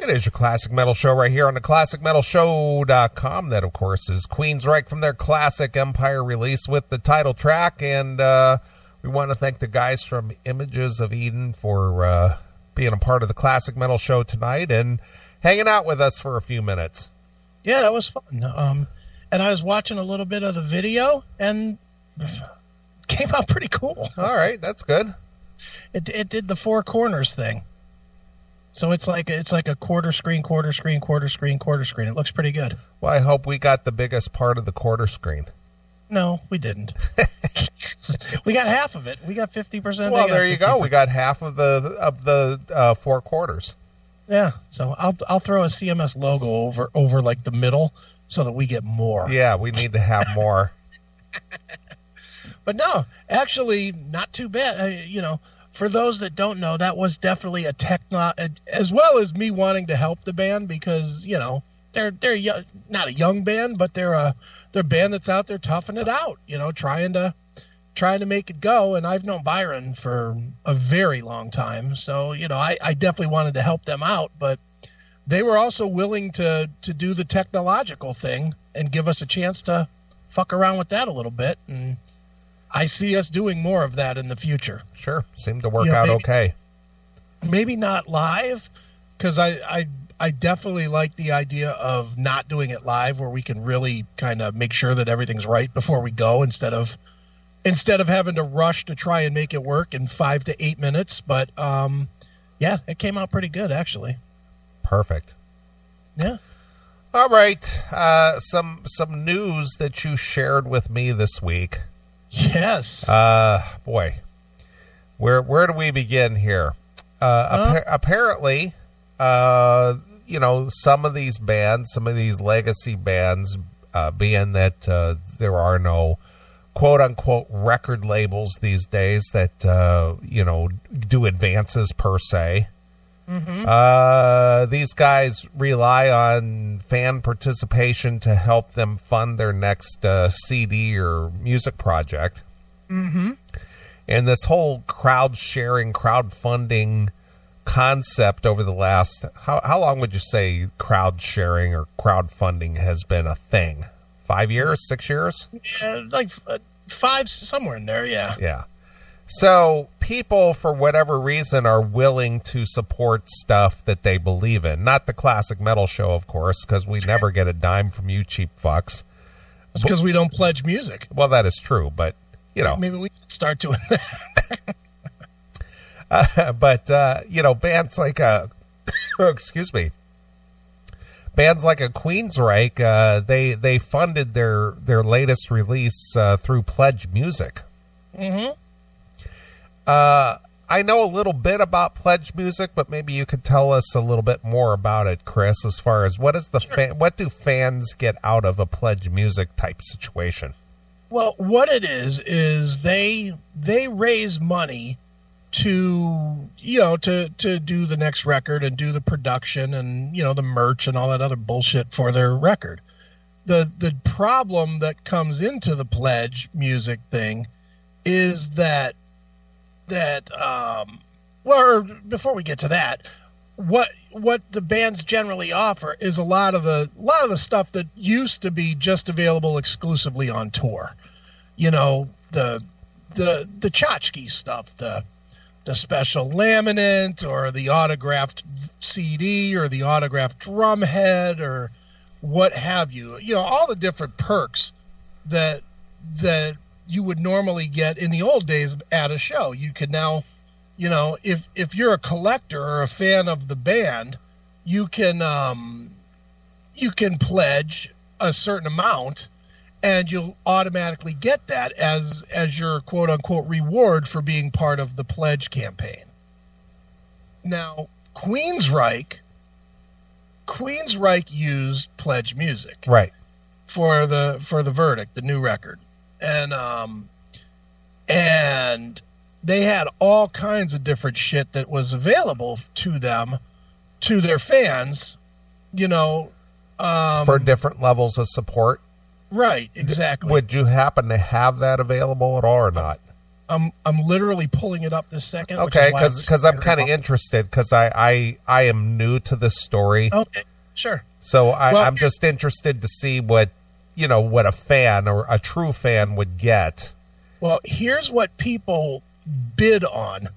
It is your Classic Metal Show right here on the ClassicMetalShow.com. That, of course, is Queensryche from their Classic Empire release with the title track. And we want to thank the guys from Images of Eden for being a part of the Classic Metal Show tonight and hanging out with us for a few minutes. Yeah, that was fun. And I was watching a little bit of the video, and it came out pretty cool. All right, that's good. It did the four corners thing. So it's like a quarter screen. It looks pretty good. Well, I hope we got the biggest part of the quarter screen. No, we didn't. We got half of it. We got 50%. Well, there you go. We got half of the four quarters. Yeah. So I'll throw a CMS logo over like the middle so that we get more. Yeah, we need to have more. But no, actually, not too bad. For those that don't know, that was definitely a as well as me wanting to help the band because they're young, not a young band, but they're a band that's out there toughing it out. Trying to make it go. And I've known Byron for a very long time, so I definitely wanted to help them out. But they were also willing to do the technological thing and give us a chance to fuck around with that a little bit. And I see us doing more of that in the future. Sure. Seemed to work out okay. Maybe not live, because I definitely like the idea of not doing it live where we can really kind of make sure that everything's right before we go instead of having to rush to try and make it work in 5 to 8 minutes. But yeah, it came out pretty good, actually. Perfect. Yeah. All right. Some news that you shared with me this week. Yes. Boy, where do we begin here? Apparently, some of these bands, some of these legacy bands, being that there are no quote unquote record labels these days that do advances per se. Mm-hmm. These guys rely on fan participation to help them fund their next CD or music project. Mm-hmm. And this whole crowdfunding concept over the last, how long would you say crowd sharing or crowdfunding has been a thing? 5 years, 6 years? Yeah, like 5, somewhere in there, yeah. Yeah. So people, for whatever reason, are willing to support stuff that they believe in. Not the Classic Metal Show, of course, because we never get a dime from you cheap fucks. It's because we don't pledge music. Well, that is true, but, Maybe we can start doing that. But bands like excuse me. Bands like a Queensryche, they funded their latest release through Pledge Music. Mm-hmm. I know a little bit about Pledge Music, but maybe you could tell us a little bit more about it, Chris, as far as what do fans get out of a Pledge Music type situation? Well, what it is they raise money to do the next record and do the production and the merch and all that other bullshit for their record. The problem that comes into the Pledge Music thing is that before we get to that, what the bands generally offer is a lot of the stuff that used to be just available exclusively on tour. The tchotchke stuff, the special laminate or the autographed CD or the autographed drum head or what have you. All the different perks that you would normally get in the old days at a show. You could now, if you're a collector or a fan of the band, you can pledge a certain amount and you'll automatically get that as your quote unquote reward for being part of the pledge campaign. Now, Queensryche used Pledge Music. Right. For the Verdict, the new record. And they had all kinds of different shit that was available to them, to their fans, for different levels of support. Right, exactly. Would you happen to have that available at all or not? I'm literally pulling it up this second. Okay, because I'm kind of interested because I am new to this story. Okay, sure. So I'm just interested to see what a fan or a true fan would get. Well, here's what people bid on,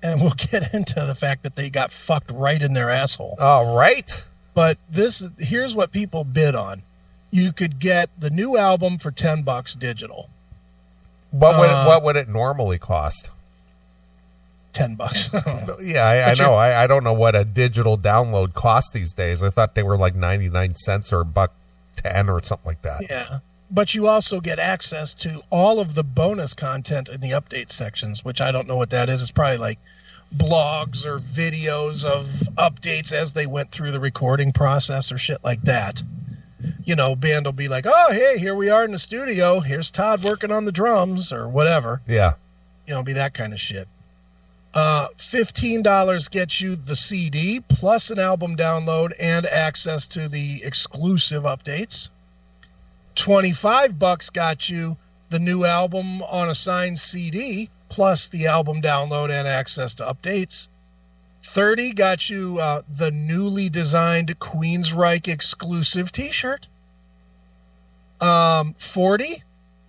and we'll get into the fact that they got fucked right in their asshole. All right. But here's what people bid on. You could get the new album for $10 digital. What would it normally cost? $10. Yeah, I know. I don't know what a digital download costs these days. I thought they were like 99 cents or $1.10 or something like that. Yeah. But you also get access to all of the bonus content in the update sections, which I don't know what that is. It's probably like blogs or videos of updates as they went through the recording process or shit like that. Band will be like, oh, hey, here we are in the studio. Here's Todd working on the drums or whatever. Yeah. Be that kind of shit. $15 gets you the CD plus an album download and access to the exclusive updates. $25 got you the new album on a signed CD plus the album download and access to updates. $30 got you the newly designed Queensryche exclusive t-shirt. $40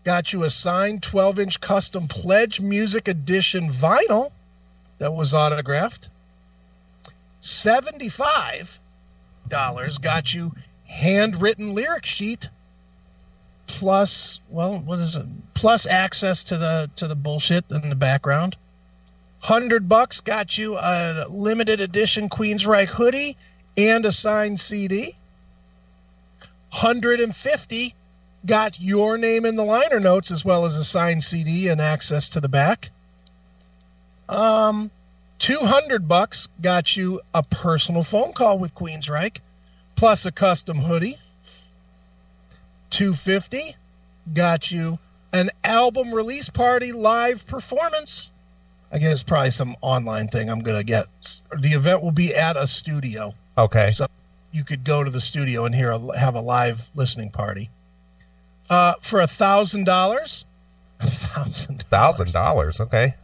got you a signed 12-inch custom Pledge Music Edition vinyl that was autographed. $75 got you handwritten lyric sheet plus, what is it? Plus access to the bullshit in the background. $100 got you a limited edition Queensryche hoodie and a signed CD. $150 got your name in the liner notes as well as a signed CD and access to the back. $200 got you a personal phone call with Queensryche plus a custom hoodie. $250 got you an album release party live performance. I guess probably some online thing I'm going to get. The event will be at a studio. Okay. So you could go to the studio and have a live listening party. For $1,000. $1,000. Okay.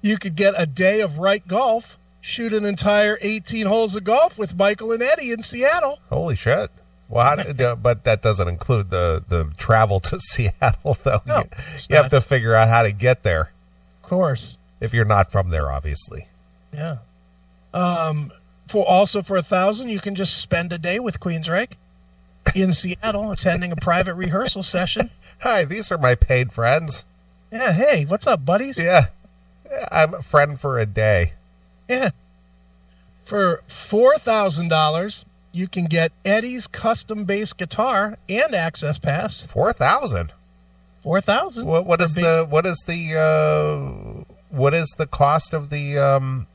You could get a day of right golf, shoot an entire 18 holes of golf with Michael and Eddie in Seattle. Holy shit. Well, but that doesn't include the travel to Seattle, though. No, you have to figure out how to get there. Of course. If you're not from there, obviously. Yeah. For $1,000, you can just spend a day with Queensryche in Seattle, attending a private rehearsal session. Hi, these are my paid friends. Yeah, hey, what's up, buddies? Yeah, I'm a friend for a day. Yeah. For $4,000, you can get Eddie's custom bass guitar and access pass. $4,000. $4,000. What is the cost of the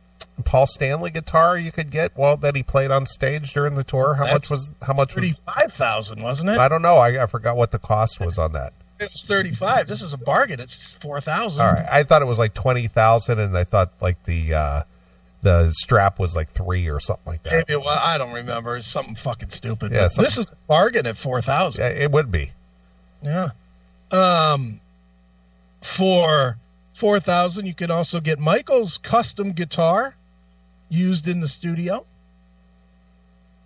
Paul Stanley guitar you could get that he played on stage during the tour? How much was $35,000, wasn't it? I don't know. I forgot what the cost was on that. It was $35,000. This is a bargain. It's $4,000. All right. I thought it was like $20,000, and I thought like the strap was like $3,000 or something like that. Maybe, well, I don't remember. It's something fucking stupid. Yeah, this is a bargain at $4,000. Yeah, it would be. Yeah. For $4,000, you can also get Michael's custom guitar used in the studio.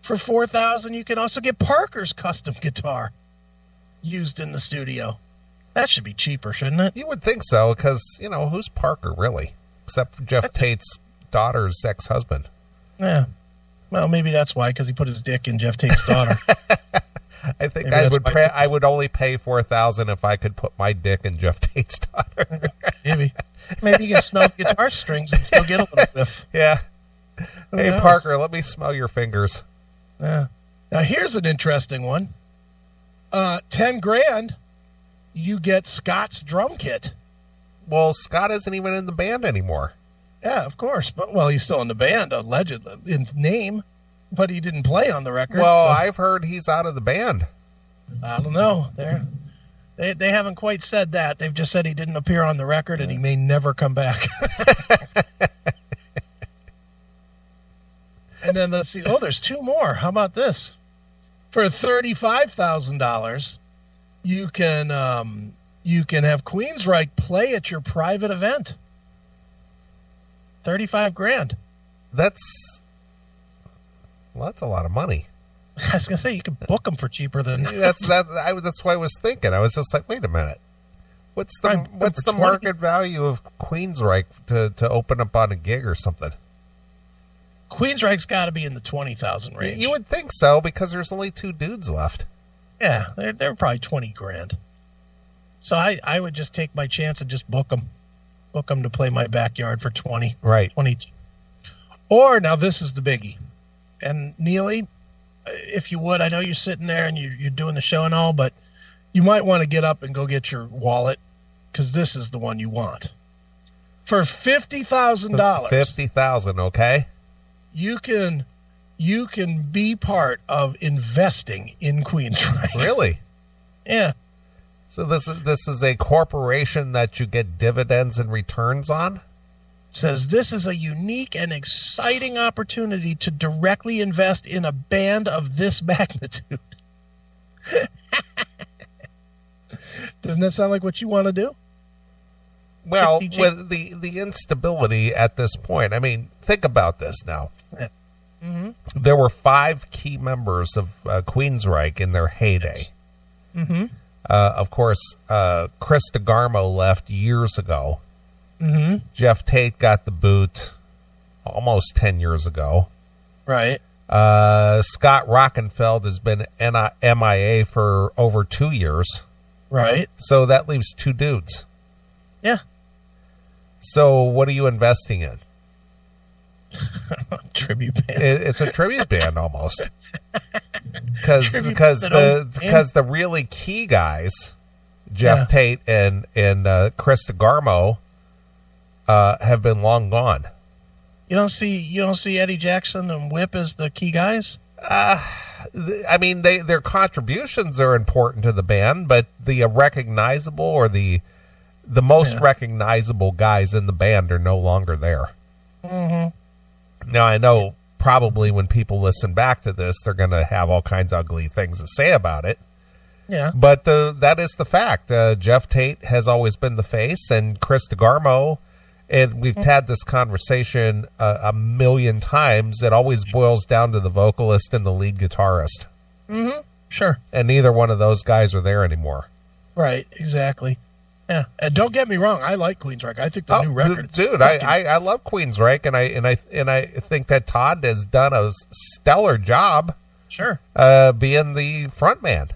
For $4,000, you can also get Parker's custom guitar used in the studio. That should be cheaper, shouldn't it? You would think so, because, who's Parker, really? Except Jeff Tate's daughter's ex-husband. Yeah. Well, maybe that's why, because he put his dick in Jeff Tate's daughter. I think I would only pay $4,000 if I could put my dick in Jeff Tate's daughter. Maybe you can smell the guitar strings and still get a little whiff. Yeah. Hey, Parker, let me smell your fingers. Yeah. Now, here's an interesting one. $10,000, you get Scott's drum kit. Well, Scott isn't even in the band anymore. Yeah, of course. But he's still in the band, allegedly, in name, but he didn't play on the record. Well, so I've heard he's out of the band. I don't know. They haven't quite said that. They've just said he didn't appear on the record and he may never come back. And then let's see. Oh, there's two more. How about this? For $35,000, you can you can have Queensryche play at your private event. 35 grand. That's a lot of money. I was gonna say you can book them for cheaper than That's what I was thinking. I was just like, wait a minute. What's the market value of Queensryche to open up on a gig or something? Queensryche's got to be in the 20,000 range. You would think so, because there's only 2 dudes left. Yeah, they're probably 20 grand. So I would just take my chance and just book them to play my backyard for 20. Right. 22. Or now this is the biggie. And Neely, if you would, I know you're sitting there and you're doing the show and all, but you might want to get up and go get your wallet, because this is the one you want. For $50,000. $50,000, okay? You can be part of investing in Queensryche. Really? Yeah. So this is a corporation that you get dividends and returns on? Says this is a unique and exciting opportunity to directly invest in a band of this magnitude. Doesn't that sound like what you want to do? Well, with the instability at this point, I mean, think about this now. Yeah. Mm-hmm. There were 5 key members of Queensryche in their heyday. Yes. Mm-hmm. Of course, Chris DeGarmo left years ago. Mm-hmm. Jeff Tate got the boot almost 10 years ago. Right. Scott Rockenfeld has been MIA for over 2 years. Right. So that leaves 2 dudes. Yeah. So what are you investing in? Tribute band. It's a tribute band almost. Because the really key guys, Jeff Tate and Chris DeGarmo, have been long gone. You don't see Eddie Jackson and Whip as the key guys? I mean, their contributions are important to the band, but the recognizable or the most recognizable guys in the band are no longer there. Mm-hmm. Now, I know probably when people listen back to this, they're going to have all kinds of ugly things to say about it. Yeah. But that is the fact. Jeff Tate has always been the face, and Chris DeGarmo, and we've had this conversation a million times, it always boils down to the vocalist and the lead guitarist. Mm-hmm. Sure. And neither one of those guys are there anymore. Right, exactly. Yeah, and don't get me wrong, I like Queensryche. I think the new record, dude, I love Queensryche, and I think that Todd has done a stellar job. Sure, being the front man.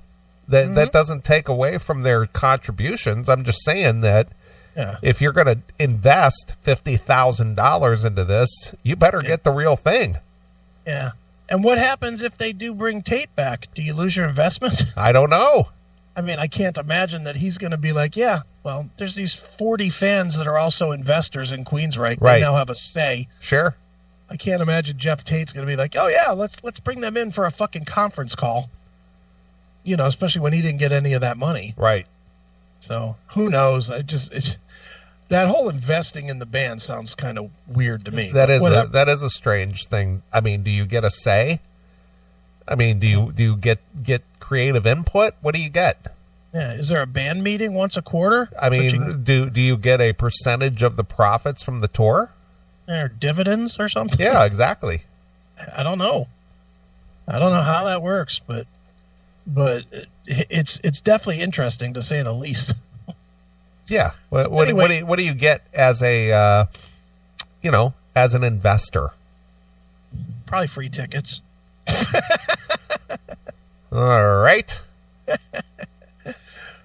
That doesn't take away from their contributions. I'm just saying that if you're going to invest $50,000 into this, you better get the real thing. Yeah, and what happens if they do bring Tate back? Do you lose your investment? I don't know. I mean, I can't imagine that he's going to be like, yeah, well, there's these 40 fans that are also investors in Queensryche. Right. They now have a say. Sure. I can't imagine Jeff Tate's going to be like, oh, yeah, let's bring them in for a fucking conference call. You know, especially when he didn't get any of that money. Right. So who knows? That whole investing in the band sounds kind of weird to me. That is a strange thing. I mean, do you get a say? I mean, do you get creative input? What do you get? Yeah, is there a band meeting once a quarter? I mean, do you get a percentage of the profits from the tour? Or dividends or something? Yeah, exactly. I don't know. I don't know how that works, but it's definitely interesting to say the least. Yeah. So anyway, what do you get as a as an investor? Probably free tickets. All right.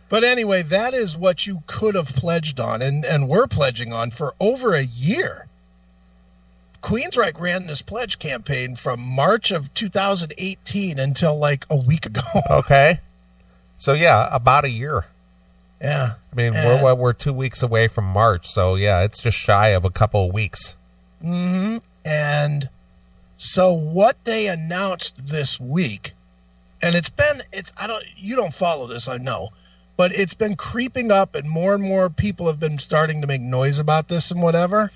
But anyway, that is what you could have pledged on, and we're pledging on for over a year. Queensryche ran this pledge campaign from March of 2018 until like a week ago. Okay. So yeah, about a year. Yeah. I mean, we're 2 weeks away from March, so yeah, it's just shy of a couple of weeks. Mm-hmm. And so what they announced this week, and you don't follow this, I know, but it's been creeping up and more people have been starting to make noise about this and whatever,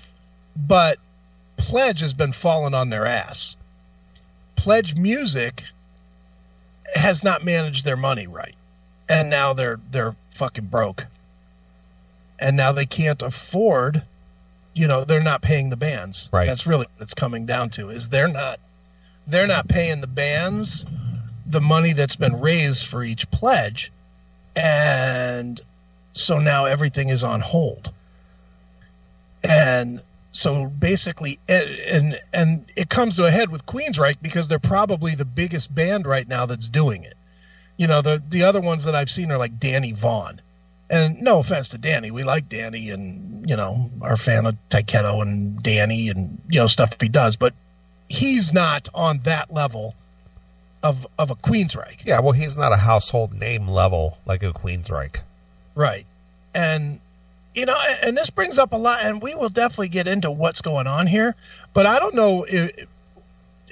but Pledge has been falling on their ass. Pledge Music has not managed their money right. And now they're fucking broke. and now they can't afford, they're not paying the bands. Right. That's really what it's coming down to, is they're not paying the bands the money that's been raised for each pledge. And so now everything is on hold. And so basically, and it comes to a head with Queensryche because they're probably the biggest band right now that's doing it. The other ones that I've seen are like Danny Vaughan. And no offense to Danny, we like Danny and, are a fan of Taiketo and Danny and, stuff he does. But he's not on that level of a Queensryche. Yeah, well, he's not a household name level like a Queensryche. Right. And, and this brings up a lot, and we will definitely get into what's going on here. But I don't know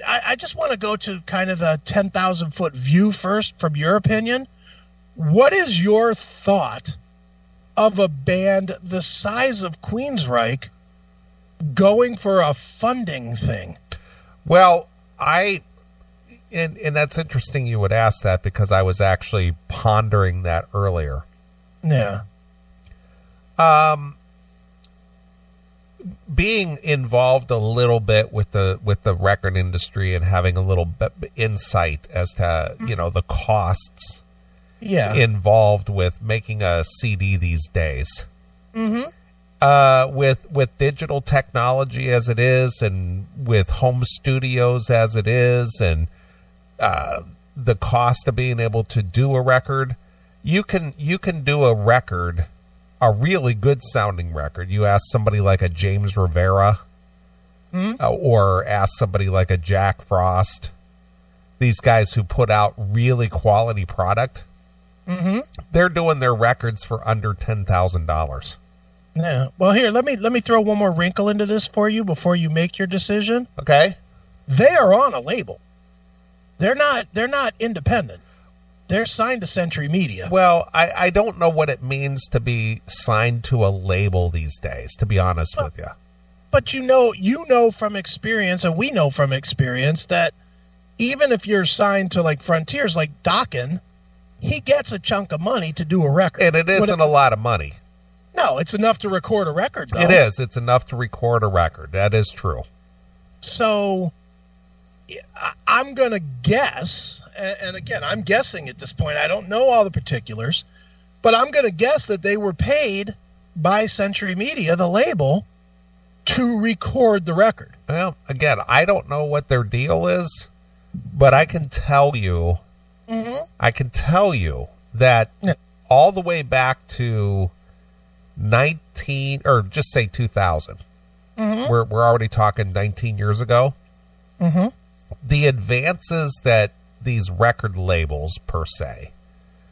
I just want to go to kind of the 10,000-foot view first from your opinion. What is your thought of a band the size of Queensryche going for a funding thing? Well, and that's interesting you would ask that because I was actually pondering that earlier. Yeah. Being involved a little bit with the record industry and having a little bit insight as to, the costs involved with making a CD these days. Mm-hmm. With digital technology as it is, and with home studios as it is, and the cost of being able to do a record, you can do a record, a really good sounding record. You ask somebody like a James Rivera, or ask somebody like a Jack Frost, these guys who put out really quality product. Mm-hmm. They're doing their records for under $10,000. Yeah. Well, here, let me throw one more wrinkle into this for you before you make your decision. Okay. They are on a label. They're not independent. They're signed to Century Media. Well, I don't know what it means to be signed to a label these days, to be honest with you. But you know from experience, and we know from experience, that even if you're signed to like Frontiers, like Dokken, he gets a chunk of money to do a record. And it isn't a lot of money. No, it's enough to record a record, though. It is. It's enough to record a record. That is true. So I'm going to guess, and again, I'm guessing at this point. I don't know all the particulars, but I'm going to guess that they were paid by Century Media, the label, to record the record. Well, again, I don't know what their deal is, but I can tell you, that all the way back to 2000, we're already talking 19 years ago. Mm-hmm. The advances that these record labels per se,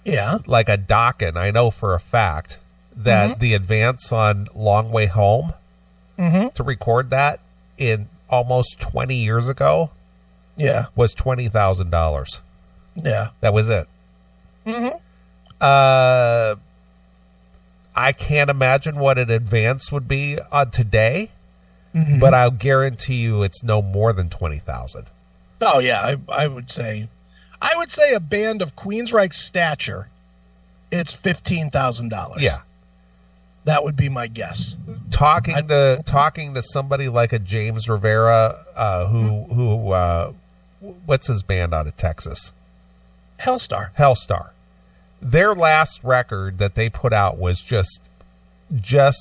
like a Dokken, I know for a fact that the advance on Long Way Home to record that in almost 20 years ago was $20,000. Yeah. That was it. Mm-hmm. I can't imagine what an advance would be on today, but I'll guarantee you it's no more than 20,000. Oh yeah, I would say a band of Queensryche stature, it's $15,000. Yeah, that would be my guess. Talking to somebody like a James Rivera, who what's his band out of Texas? Hellstar. Their last record that they put out was just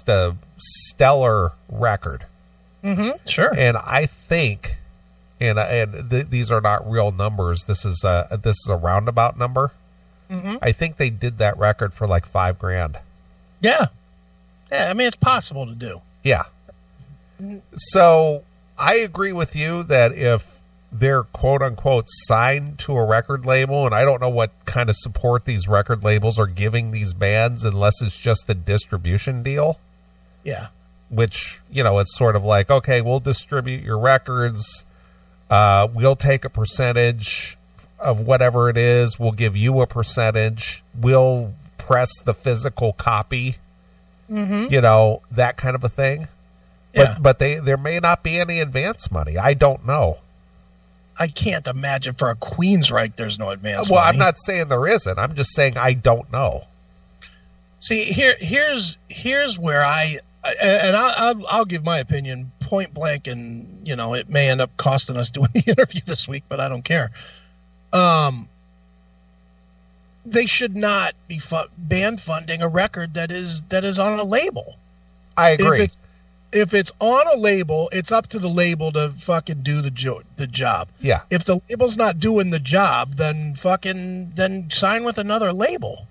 a stellar record. Sure. And I think, these are not real numbers. This is a roundabout number. I think they did that record for like $5,000. Yeah. I mean, it's possible to do. Yeah. So I agree with you that if they're quote unquote signed to a record label, and I don't know what kind of support these record labels are giving these bands unless it's just the distribution deal. Yeah. Which, it's sort of like, okay, we'll distribute your records. We'll take a percentage of whatever it is. We'll give you a percentage. We'll press the physical copy, that kind of a thing. Yeah. But there may not be any advance money. I don't know. I can't imagine for a Queensryche there's no advance money. money. I'm not saying there isn't. I'm just saying I don't know. See, here's where I'll give my opinion point blank, and it may end up costing us doing the interview this week, but I don't care. They should not be band funding a record that is on a label. I agree. If it's on a label, it's up to the label to fucking do the job. Yeah. If the label's not doing the job, then sign with another label.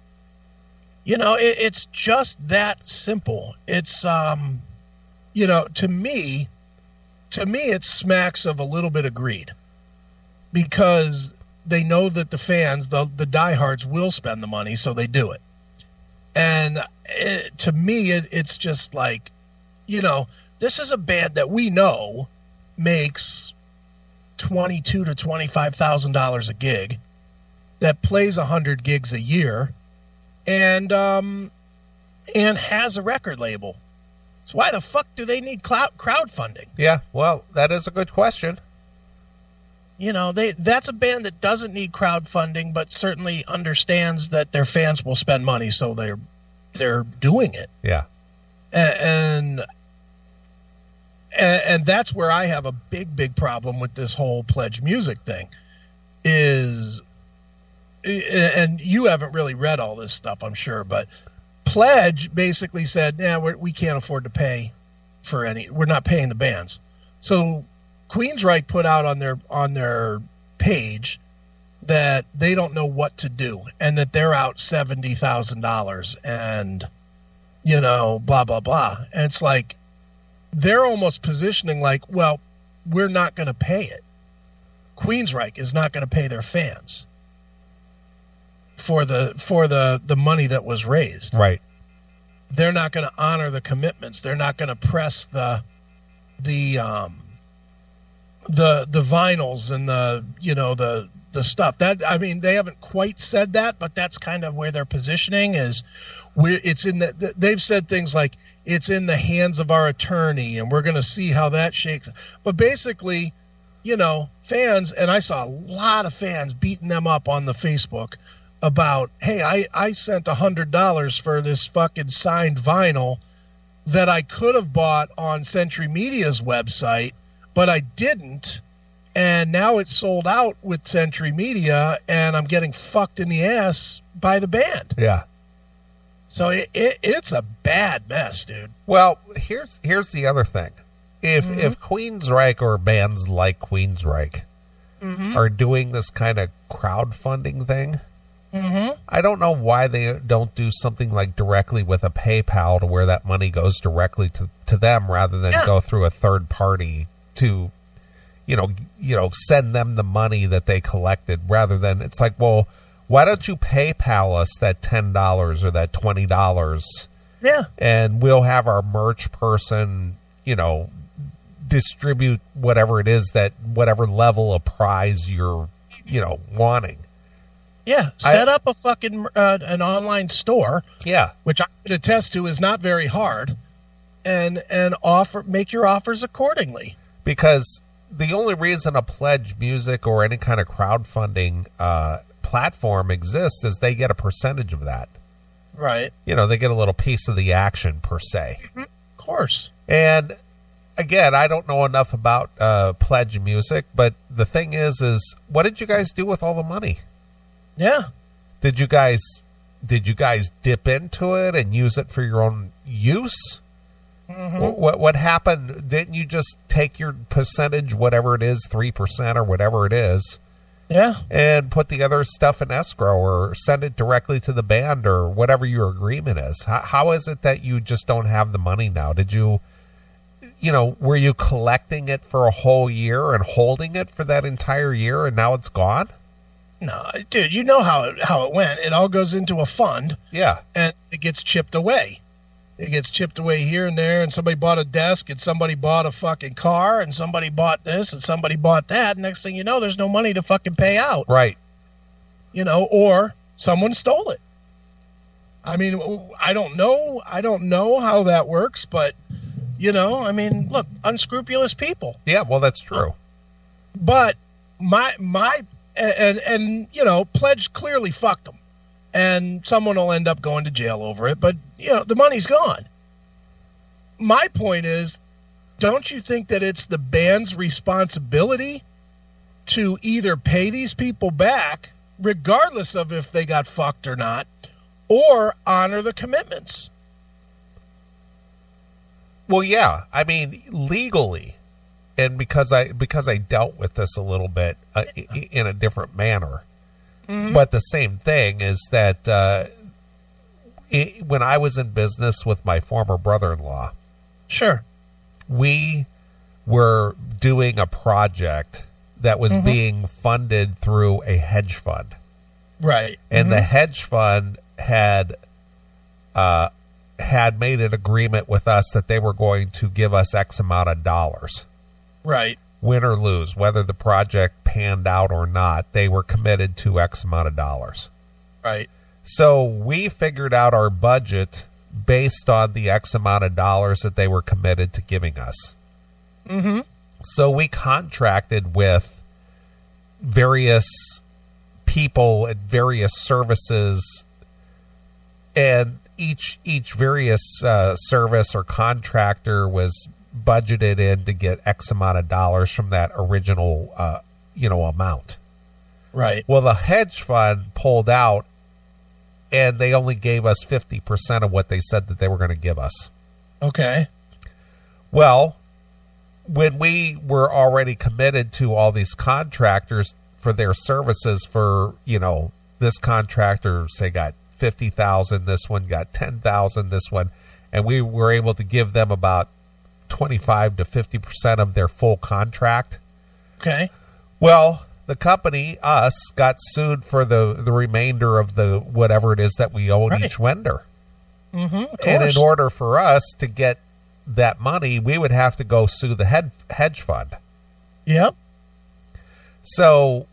It's just that simple. It's to me it smacks of a little bit of greed, because they know that the fans, the diehards, will spend the money, so they do it. And to me, it's just like, this is a band that we know makes $22,000 to $25,000 a gig, that plays 100 gigs a year, and has a record label. So why the fuck do they need crowdfunding? Yeah, well, that is a good question. That's a band that doesn't need crowdfunding, but certainly understands that their fans will spend money, so they're doing it. Yeah. And that's where I have a big problem with this whole Pledge Music thing is, and you haven't really read all this stuff, I'm sure, but Pledge basically said, we can't afford to pay for we're not paying the bands. So Queensryche put out on their page that they don't know what to do, and that they're out $70,000, and blah blah blah. And it's like they're almost positioning like, well, we're not going to pay it. Queensryche is not going to pay their fans for the money that was raised. Right. They're not going to honor the commitments. They're not going to press the vinyls and the stuff that, I mean, they haven't quite said that, but that's kind of where their positioning is. They've said things like, it's in the hands of our attorney, and we're going to see how that shakes. But basically, fans, and I saw a lot of fans beating them up on the Facebook about, hey, I sent $100 for this fucking signed vinyl that I could have bought on Century Media's website, but I didn't, and now it's sold out with Century Media, and I'm getting fucked in the ass by the band. Yeah. So it's a bad mess, dude. Well, here's the other thing. If Queensryche or bands like Queensryche are doing this kind of crowdfunding thing, I don't know why they don't do something like directly with a PayPal, to where that money goes directly to them, rather than go through a third party to, send them the money that they collected, rather than, it's like, well, why don't you PayPal us that $10 or that $20? Yeah. And we'll have our merch person, distribute whatever it is, that whatever level of prize you're, wanting. Yeah. Set up a fucking an online store. Yeah. Which I can attest to is not very hard, and make your offers accordingly. Because the only reason a Pledge Music or any kind of crowdfunding platform exists is they get a percentage of that. Right. They get a little piece of the action, per se. Of course. And again, I don't know enough about Pledge Music, but the thing is what did you guys do with all the money? Yeah. Did you guys dip into it and use it for your own use? What happened? Didn't you just take your percentage, whatever it is, 3% or whatever it is, and put the other stuff in escrow, or send it directly to the band, or whatever your agreement is? How is it that you just don't have the money now? Did you, were you collecting it for a whole year and holding it for that entire year, and now it's gone? No, dude, you know how it went. It all goes into a fund. Yeah. And it gets chipped away. It gets chipped away here and there, and somebody bought a desk, and somebody bought a fucking car, and somebody bought this, and somebody bought that. Next thing you know, there's no money to fucking pay out. Right. Or someone stole it. I mean, I don't know how that works, but, look, unscrupulous people. Yeah, well, that's true. But Pledge clearly fucked them. and someone will end up going to jail over it, but the money's gone. My point is, don't you think that it's the band's responsibility to either pay these people back, regardless of if they got fucked or not, or honor the commitments? Well, yeah. I mean, legally, and because I dealt with this a little bit in a different manner, but the same thing is that when I was in business with my former brother-in-law, sure, we were doing a project that was being funded through a hedge fund. Right. And the hedge fund had made an agreement with us that they were going to give us X amount of dollars. Right. Win or lose, whether the project panned out or not, they were committed to X amount of dollars. Right. So we figured out our budget based on the X amount of dollars that they were committed to giving us. Mm-hmm. So we contracted with various people and various services, and each various service or contractor was budgeted in to get X amount of dollars from that original amount. Right. Well, the hedge fund pulled out, and they only gave us 50% of what they said that they were going to give us. Okay. Well, when we were already committed to all these contractors for their services for, this contractor, say, got $50,000, this one got $10,000, this one, and we were able to give them about 25 to 50% of their full contract. Okay. Well, the company, us, got sued for the remainder of the whatever it is that we owed each vendor. Mm-hmm, and in order for us to get that money, we would have to go sue the hedge fund. Yep. So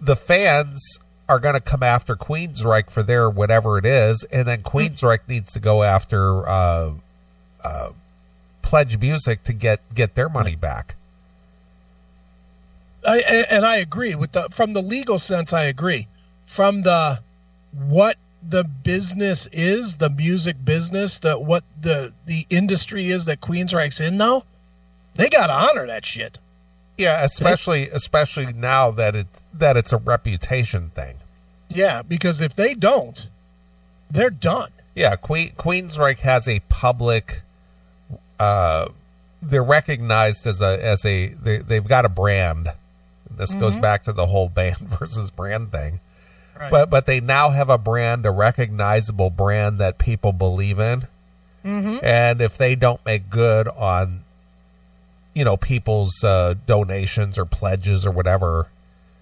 the fans are going to come after Queensryche for their whatever it is, and then Queensryche needs to go after Pledge Music to get their money back. I agree with from the legal sense. I agree. From the what the business is, the music business, what the industry is that Queensryche's in, though, they got to honor that shit. Yeah, especially now that it's a reputation thing. Yeah, because if they don't, they're done. Yeah, Queensryche has a public. They're recognized they've got a brand. This goes back to the whole band versus brand thing. Right. But they now have a brand, a recognizable brand that people believe in. Mm-hmm. And if they don't make good on, people's donations or pledges or whatever,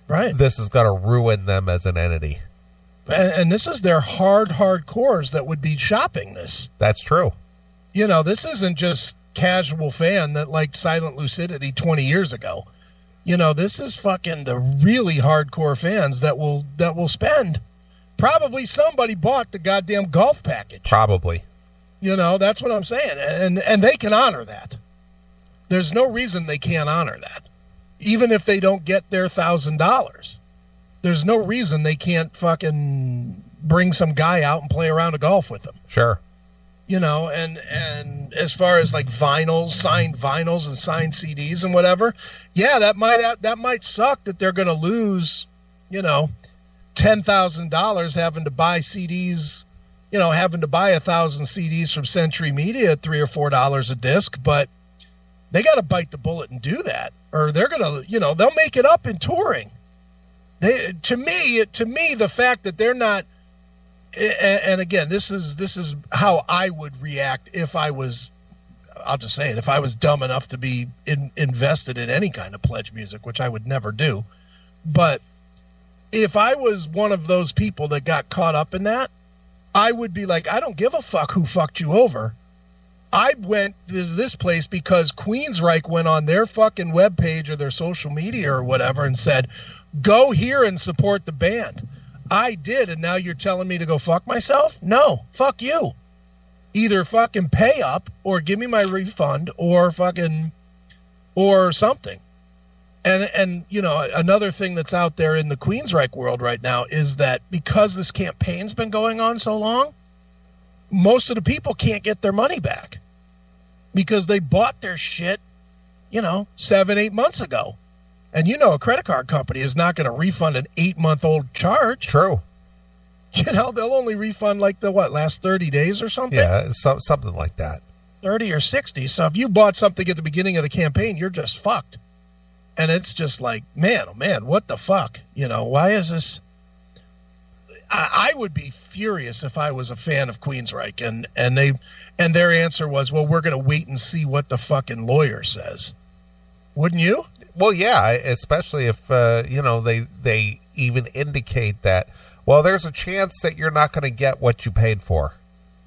right, this is going to ruin them as an entity. And this is their hardcores that would be shopping this. That's true. This isn't just casual fan that liked Silent Lucidity 20 years ago. This is fucking the really hardcore fans that will spend. Probably somebody bought the goddamn golf package. Probably. That's what I'm saying. And they can honor that. There's no reason they can't honor that. Even if they don't get their $1,000. There's no reason they can't fucking bring some guy out and play around a golf with them. Sure. And as far as like signed vinyls and signed CDs and whatever, yeah, that might suck that they're going to lose, $10,000 having to buy CDs, having to buy 1,000 CDs from Century Media at $3 or $4 a disc, but they got to bite the bullet and do that, or they're going to, they'll make it up in touring. To me, the fact that they're not. And again, this is how I would react if I was, I'll just say it, if I was dumb enough to be invested in any kind of pledge music, which I would never do. But if I was one of those people that got caught up in that, I would be like, I don't give a fuck who fucked you over. I went to this place because Queensryche went on their fucking webpage or their social media or whatever and said, go here and support the band. I did, and now you're telling me to go fuck myself? No, fuck you. Either fucking pay up or give me my refund or something. And another thing that's out there in the Queensryche world right now is that because this campaign's been going on so long, most of the people can't get their money back because they bought their shit, 7-8 months ago. And a credit card company is not going to refund an 8-month-old charge. True. They'll only refund last 30 days or something? Yeah, something like that. 30 or 60. So if you bought something at the beginning of the campaign, you're just fucked. And it's just like, man, oh man, what the fuck? Why is this? I would be furious if I was a fan of Queensryche and their answer was, well, we're going to wait and see what the fucking lawyer says. Wouldn't you? Well, yeah, especially if, they even indicate that, well, there's a chance that you're not going to get what you paid for.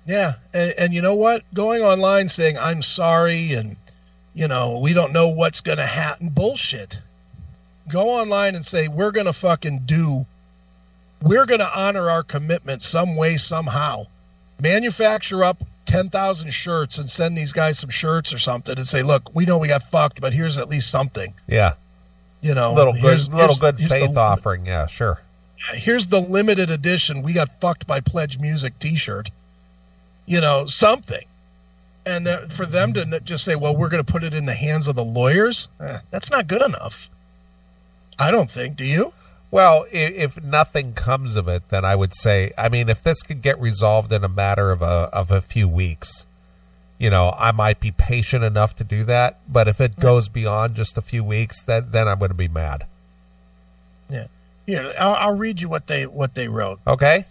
Yeah. And you know what? Going online saying, I'm sorry, and, we don't know what's going to happen. Bullshit. Go online and say, we're going to honor our commitment some way, somehow. Manufacture up 10,000 shirts and send these guys some shirts or something and say, look, we know we got fucked, but here's at least something. Yeah. Little good faith offering. Yeah, sure. Here's the limited edition. We got fucked by Pledge Music t-shirt. Something. And for them to just say, well, we're going to put it in the hands of the lawyers. That's not good enough. I don't think. Do you? Well, if nothing comes of it, then I would say, if this could get resolved in a matter of a few weeks, I might be patient enough to do that. But if it goes beyond just a few weeks, then I'm going to be mad. Yeah. Here, I'll read you what they wrote. Okay.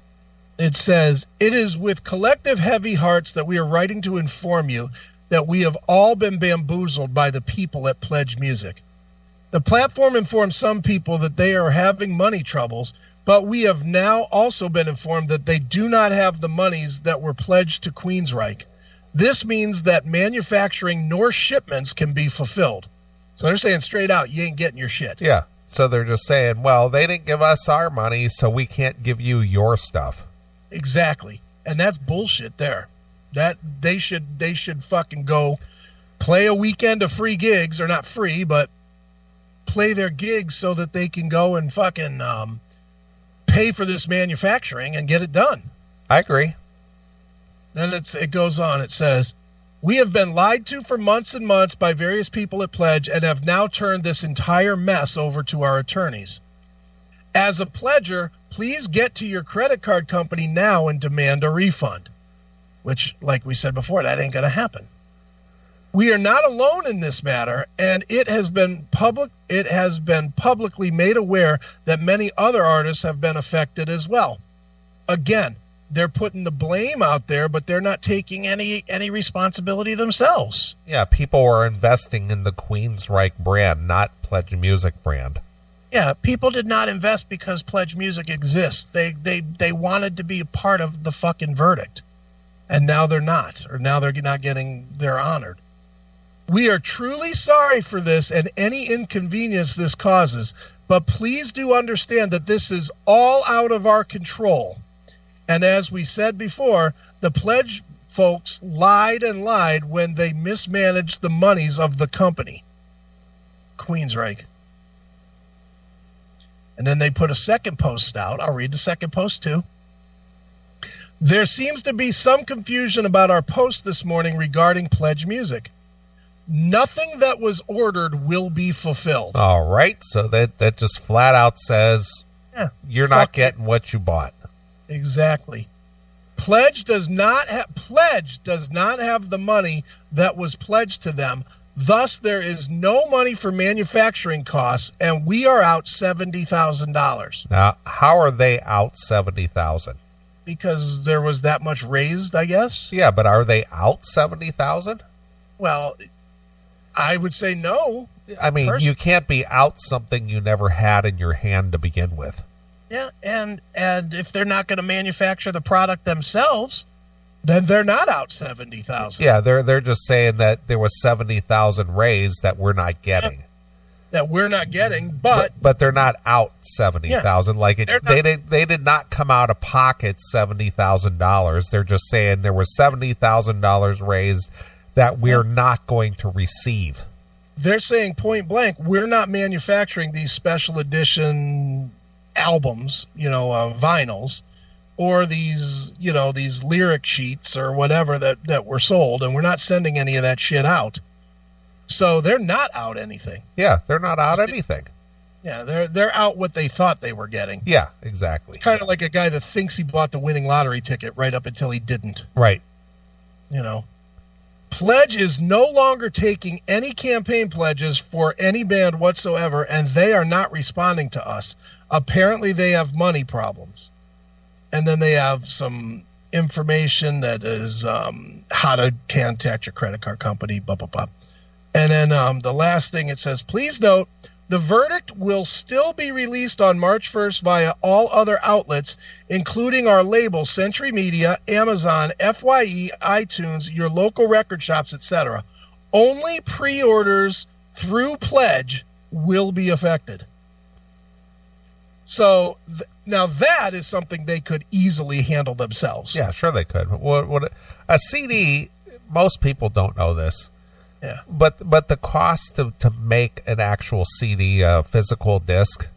It says, it is with collective heavy hearts that we are writing to inform you that we have all been bamboozled by the people at Pledge Music. The platform informs some people that they are having money troubles, but we have now also been informed that they do not have the monies that were pledged to Queensryche. This means that manufacturing nor shipments can be fulfilled. So they're saying straight out, you ain't getting your shit. Yeah. So they're just saying, well, they didn't give us our money, so we can't give you your stuff. Exactly. And that's bullshit there. That they should fucking go play a weekend of free gigs, or not free, but play their gigs so that they can go and fucking pay for this manufacturing and get it done. I agree. Then it goes on. It says, we have been lied to for months and months by various people at Pledge and have now turned this entire mess over to our attorneys. As a pledger, please get to your credit card company now and demand a refund. Which, like we said before, that ain't going to happen. We are not alone in this matter, and it has been publicly made aware that many other artists have been affected as well. Again, they're putting the blame out there, but they're not taking any responsibility themselves. Yeah, people are investing in the Queensryche brand, not Pledge Music brand. Yeah, people did not invest because Pledge Music exists. They wanted to be a part of the fucking verdict. And now they're not, or now they're not getting their honored. We are truly sorry for this and any inconvenience this causes, but please do understand that this is all out of our control. And as we said before, the Pledge folks lied and lied when they mismanaged the monies of the company. Queensryche. And then they put a second post out. I'll read the second post too. There seems to be some confusion about our post this morning regarding Pledge Music. Nothing that was ordered will be fulfilled. All right. So that just flat out says you're not getting what you bought. Exactly. Pledge does not have the money that was pledged to them. Thus, there is no money for manufacturing costs, and we are out $70,000. Now, how are they out $70,000? Because there was that much raised, I guess. Yeah, but are they out $70,000? Well, I would say no. I mean, you can't be out something you never had in your hand to begin with. Yeah, and if they're not going to manufacture the product themselves, then they're not out $70,000. Yeah, they're just saying that there was $70,000 raised that we're not getting. Yeah, that we're not getting, but they're not out $70,000. Like they did not come out of pocket $70,000. They're just saying there was $70,000 raised that we're not going to receive. they're saying point blank, we're not manufacturing these special edition albums, vinyls, or these lyric sheets or whatever that were sold, and we're not sending any of that shit out. So they're not out anything. Yeah, they're not out anything. Yeah, they're out what they thought they were getting. Yeah, exactly. Kind of like a guy that thinks he bought the winning lottery ticket right up until he didn't. Right. Pledge is no longer taking any campaign pledges for any band whatsoever, and they are not responding to us. Apparently, they have money problems. And then they have some information that is how to contact your credit card company, blah, blah, blah. And then the last thing, it says, please note, the verdict will still be released on March 1st via all other outlets, including our label, Century Media, Amazon, FYE, iTunes, your local record shops, etc. Only pre-orders through Pledge will be affected. So now that is something they could easily handle themselves. Yeah, sure they could. What a CD, most people don't know this. Yeah. But the cost to make an actual CD, physical disc,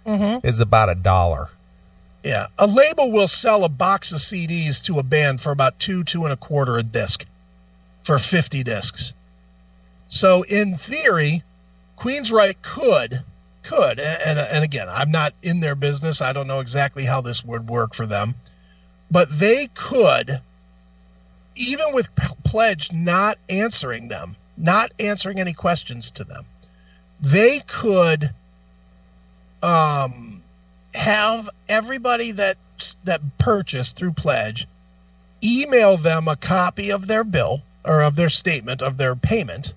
is about $1. Yeah. A label will sell a box of CDs to a band for about $2.25 a disc for 50 discs. So in theory, Queensryche could, and again, I'm not in their business. I don't know exactly how this would work for them, but they could, even with Pledge not answering any questions to them, they could have everybody that purchased through Pledge email them a copy of their bill or of their statement of their payment,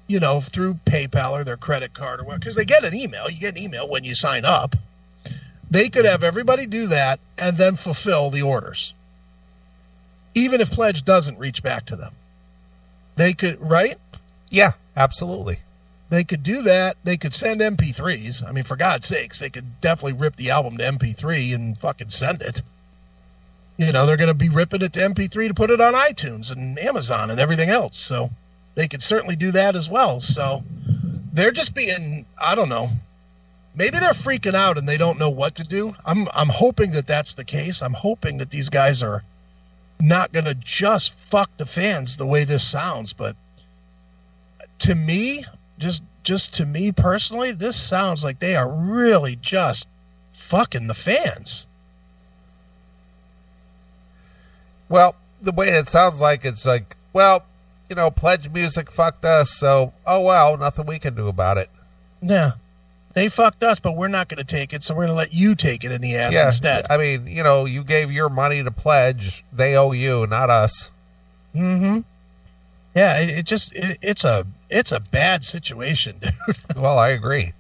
through PayPal or their credit card or what, because they get an email. You get an email when you sign up. They could have everybody do that and then fulfill the orders, even if Pledge doesn't reach back to them. They could, right? Yeah, absolutely. They could do that. They could send MP3s. I mean, for God's sakes, they could definitely rip the album to MP3 and fucking send it. They're going to be ripping it to MP3 to put it on iTunes and Amazon and everything else. So they could certainly do that as well. So they're just being, I don't know, maybe they're freaking out and they don't know what to do. I'm hoping that that's the case. I'm hoping that these guys are not going to just fuck the fans the way this sounds. But to me, just to me personally, this sounds like they are really just fucking the fans. Well, the way it sounds like, it's like, well, Pledge Music fucked us, so, oh well, nothing we can do about it. Yeah. They fucked us, but we're not going to take it, so we're going to let you take it in the ass instead. I mean, you gave your money to Pledge. They owe you, not us. Mm-hmm. Yeah, it's a bad situation, dude. Well, I agree.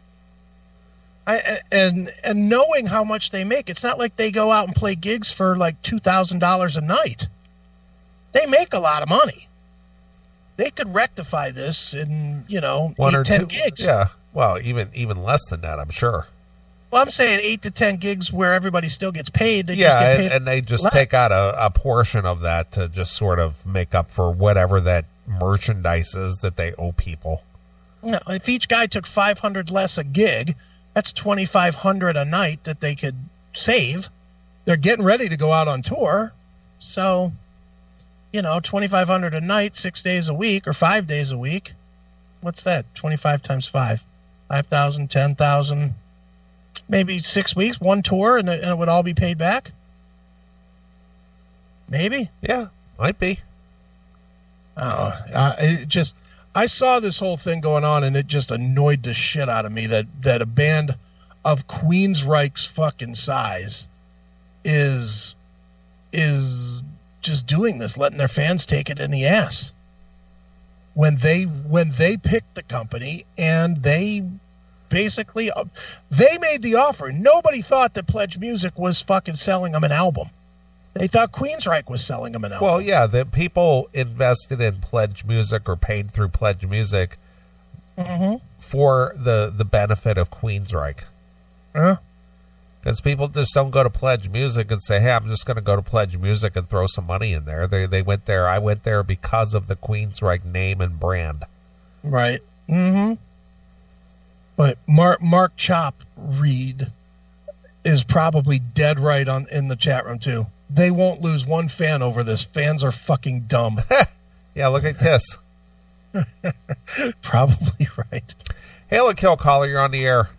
And knowing how much they make, it's not like they go out and play gigs for like $2,000 a night. They make a lot of money. They could rectify this in, 1 or 10 2 gigs. Yeah. Well, even less than that, I'm sure. Well, I'm saying 8 to 10 gigs where everybody still gets paid. And they just take out a portion of that to just sort of make up for whatever that merchandise is that they owe people. No, if each guy took $500 less a gig, that's $2,500 a night that they could save. They're getting ready to go out on tour, so $2,500 a night, 6 days a week or 5 days a week. What's that? 25 times 5, 5,000, 10,000. Maybe 6 weeks, one tour, and it would all be paid back? Maybe. Yeah, might be. I saw this whole thing going on, and it just annoyed the shit out of me that a band of Queensryche's fucking size is just doing this, letting their fans take it in the ass. When they picked the company and they basically they made the offer. Nobody thought that Pledge Music was fucking selling them an album. They thought Queensryche was selling them an album. Well, yeah, the people invested in Pledge Music or paid through Pledge Music for the benefit of Queensryche. Because people just don't go to Pledge Music and say, hey, I'm just going to go to Pledge Music and throw some money in there. They went there. I went there because of the Queensryche name and brand. Right. Mm-hmm. But Mark Chop Reed is probably dead right in the chat room too. They won't lose one fan over this. Fans are fucking dumb. Yeah, look at Kiss. Probably right. Hail and Kill caller, you're on the air.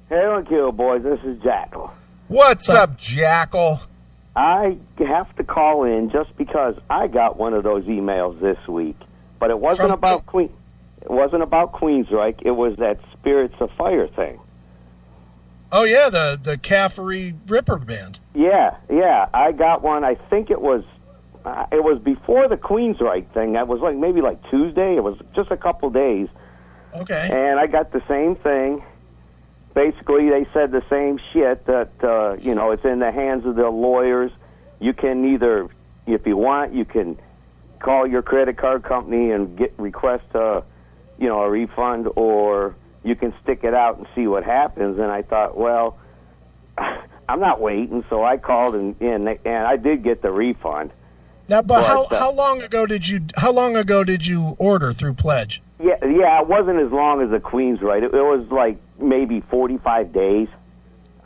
Hail and Kill, boys. This is Jackal. What's up, Jackal? I have to call in just because I got one of those emails this week, but it wasn't about Queen. It wasn't about Queensryche. It was that Spirits of Fire thing. Oh yeah, the Caffery Ripper band. Yeah. I got one. I think it was before the Queensryche thing. That was maybe Tuesday. It was just a couple days. Okay. And I got the same thing. Basically, they said the same shit that it's in the hands of the lawyers. You can either, if you want, you can call your credit card company and request a refund, or you can stick it out and see what happens. And I thought, well, I'm not waiting, so I called and I did get the refund. Now, but how long ago did you order through Pledge? Yeah, it wasn't as long as the Queensryche. It was maybe 45 days.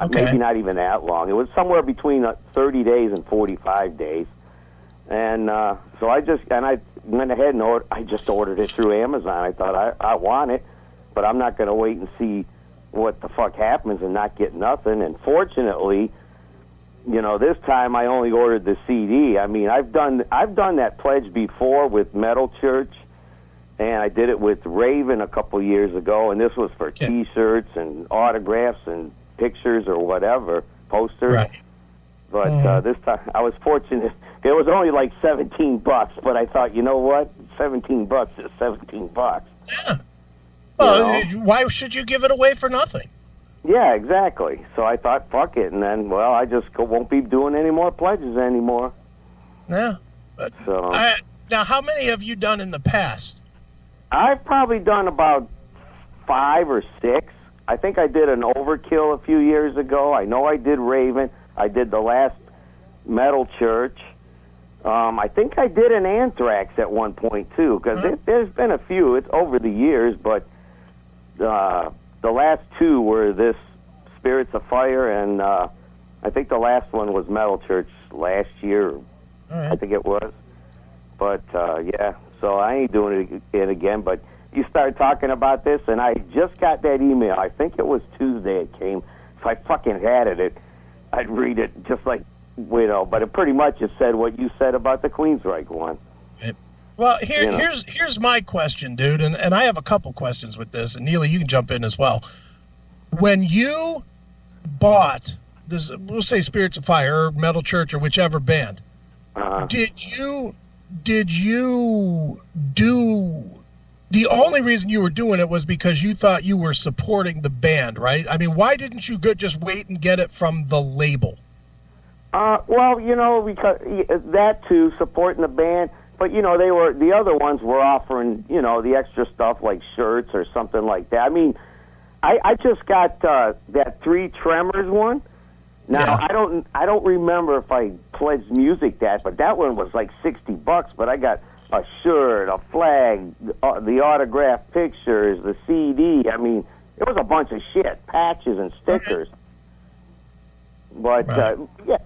Okay. Maybe not even that long. It was somewhere between 30 days and 45 days. And so I went ahead and I just ordered it through Amazon. I thought I want it, but I'm not going to wait and see what the fuck happens and not get nothing. And fortunately, this time I only ordered the CD. I mean, I've done that pledge before with Metal Church, and I did it with Raven a couple years ago, and this was for T-shirts and autographs and pictures or whatever, posters. Right. But this time I was fortunate. It was only $17, but I thought, you know what? $17 is $17. Yeah. Well, why should you give it away for nothing? Yeah, exactly. So I thought, fuck it, and then, I just won't be doing any more pledges anymore. Yeah. But so now, how many have you done in the past? I've probably done about 5 or 6. I think I did an Overkill a few years ago. I know I did Raven. I did the last Metal Church. I think I did an Anthrax at one point, too, because there's been a few. It's over the years, but the last 2 were this Spirits of Fire, and I think the last one was Metal Church last year. Right. I think it was. But, yeah, so I ain't doing it again. But you started talking about this, and I just got that email. I think it was Tuesday it came. If I fucking had it, I'd read it just but it pretty much just said what you said about the Queensryche one. Well, here's my question, dude, and I have a couple questions with this, and Neely, you can jump in as well. When you bought this, we'll say Spirits of Fire or Metal Church or whichever band, did you do the only reason you were doing it was because you thought you were supporting the band, right? I mean, why didn't you just wait and get it from the label? Well, because that too, supporting the band. But, the other ones were offering, the extra stuff like shirts or something like that. I mean, I just got that 3 Tremors one. Now, yeah. I don't remember if I pledged music but that one was $60, but I got a shirt, a flag, the autographed pictures, the CD. I mean, it was a bunch of shit, patches and stickers. Okay. But, right.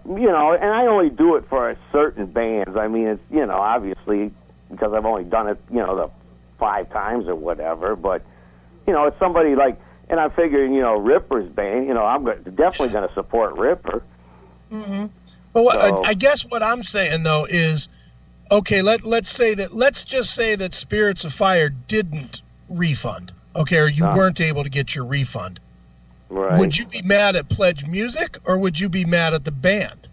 And I only do it for certain bands. I mean, it's, obviously, because I've only done it, the 5 times or whatever. But, it's somebody and I'm figuring, Ripper's band, I'm definitely going to support Ripper. Mm-hmm. Well, I guess what I'm saying, though, is, okay, let's just say that Spirits of Fire didn't refund, okay, or you weren't able to get your refund. Right. Would you be mad at Pledge Music, or would you be mad at the band?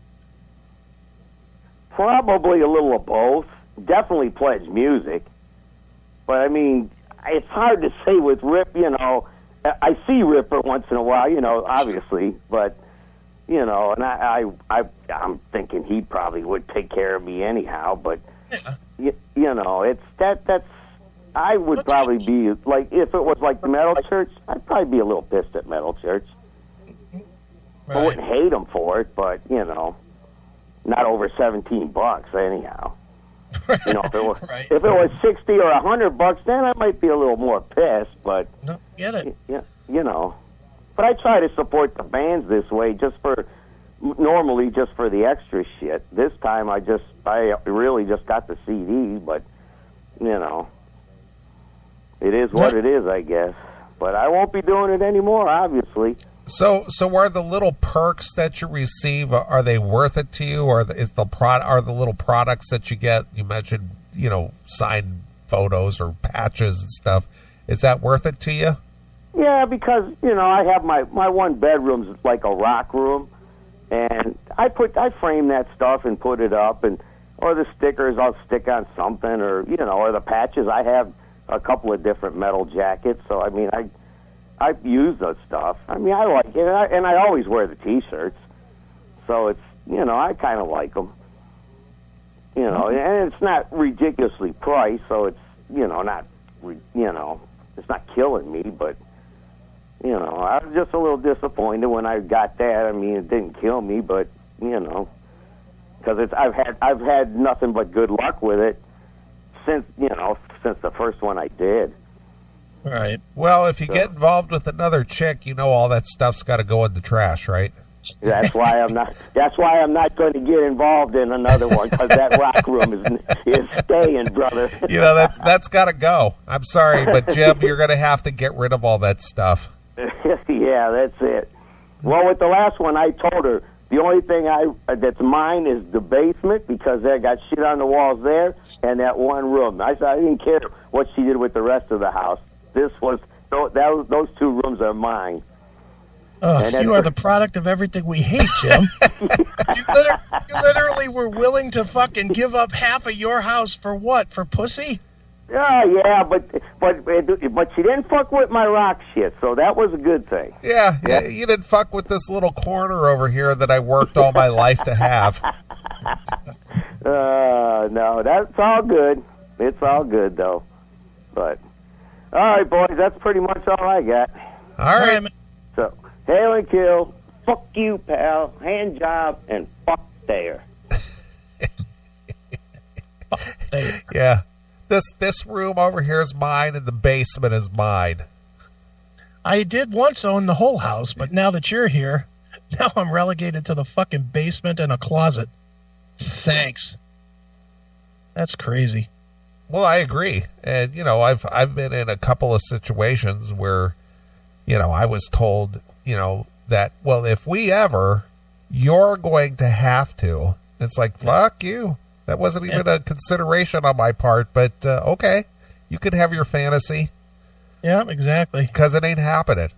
Probably a little of both. Definitely Pledge Music. But, I mean, it's hard to say with Rip, I see Ripper once in a while, obviously. But, and I'm thinking he probably would take care of me anyhow. But, it's that's... I would probably be, if it was the Metal Church, I'd probably be a little pissed at Metal Church. Right. I wouldn't hate them for it, but, not over $17 anyhow. You know, Right. if it was 60 or $100, then I might be a little more pissed. But No, get it. yeah, you know. But I try to support the bands this way, normally just for the extra shit. This time I really just got the CD, but you know, it is what it is, I guess. But I won't be doing it anymore, obviously. So are the little perks that you receive, are they worth it to you, or are the little products that you get? You mentioned, you know, signed photos or patches and stuff. Is that worth it to you? Yeah, because you know I have my one bedroom's like a rock room, and I frame that stuff and put it up, or the stickers I'll stick on something, or you know, or the patches. I have a couple of different metal jackets, so I mean I use those stuff. I mean I like it, and I always wear the T-shirts, so it's you know I kind of like them, you know, and it's not ridiculously priced, so it's you know it's not killing me, but. You know, I was just a little disappointed when I got that. I mean, it didn't kill me, but you know, because I've had nothing but good luck with it since the first one I did. Right. Well, if you get involved with another chick, you know all that stuff's got to go in the trash, right? That's why I'm not. That's why I'm not going to get involved in another one, because that rock room is staying, brother. You know that's got to go. I'm sorry, but Jim, you're going to have to get rid of all that stuff. Yeah, that's it. Well, with the last one, I told her the only thing that's mine is the basement, because I got shit on the walls there, and that one room. I said I didn't care what she did with the rest of the house. Those two rooms are mine. You are the product of everything we hate, Jim. you literally were willing to fucking give up half of your house for what? For pussy? Yeah, but she didn't fuck with my rock shit, so that was a good thing. Yeah, you didn't fuck with this little corner over here that I worked all my life to have. No, that's all good. It's all good, though. But, all right, boys, that's pretty much all I got. All right. So, hail and kill, fuck you, pal, hand job, and fuck there. Fuck there. Yeah. This room over here is mine, and the basement is mine. I did once own the whole house, but now that you're here, now I'm relegated to the fucking basement and a closet. Thanks. That's crazy. Well, I agree. And, you know, I've been in a couple of situations where, you know, I was told, you know, that, well, if we ever, you're going to have to. It's like, fuck you. That wasn't even a consideration on my part, but okay, you can have your fantasy. Yeah, exactly. Because it ain't happening.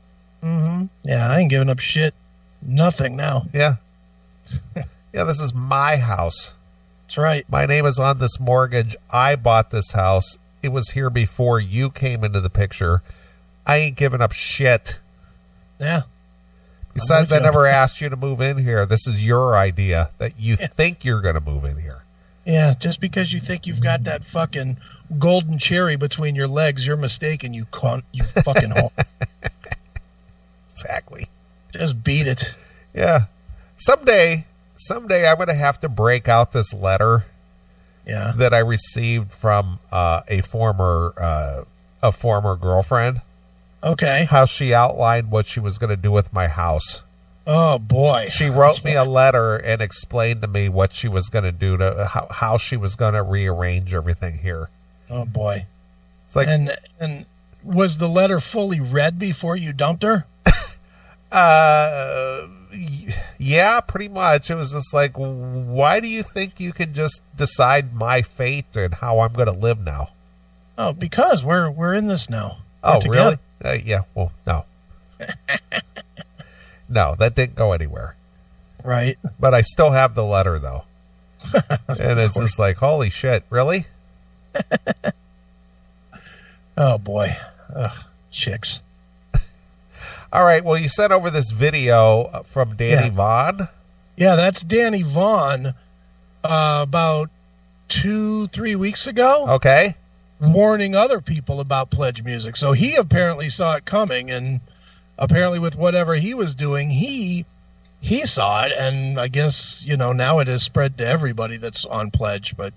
Mm-hmm. Yeah, I ain't giving up shit. Nothing now. Yeah. Yeah, this is my house. That's right. My name is on this mortgage. I bought this house. It was here before you came into the picture. I ain't giving up shit. Yeah. Besides, I never asked you to move in here. This is your idea that you think you're going to move in here. Yeah, just because you think you've got that fucking golden cherry between your legs, you're mistaken, you cunt, you fucking whore. Exactly. Just beat it. Yeah. Someday I'm going to have to break out this letter that I received from a former girlfriend. Okay. How she outlined what she was going to do with my house. Oh, boy. She wrote me a letter and explained to me what she was going to do, how she was going to rearrange everything here. Oh, boy. It's like, and was the letter fully read before you dumped her? Yeah, pretty much. It was just like, why do you think you can just decide my fate and how I'm going to live now? Oh, because we're in this now. Oh, really? Yeah, well, no. No, that didn't go anywhere. Right. But I still have the letter, though. And it's just like, holy shit, really? Oh, boy. Ugh, chicks. All right, well, you sent over this video from Danny Vaughn. Yeah, that's Danny Vaughn about 2-3 weeks ago. Okay. Warning other people about pledge music. So he apparently saw it coming, and apparently with whatever he was doing, he saw it, and I guess, you know, now it has spread to everybody that's on pledge. But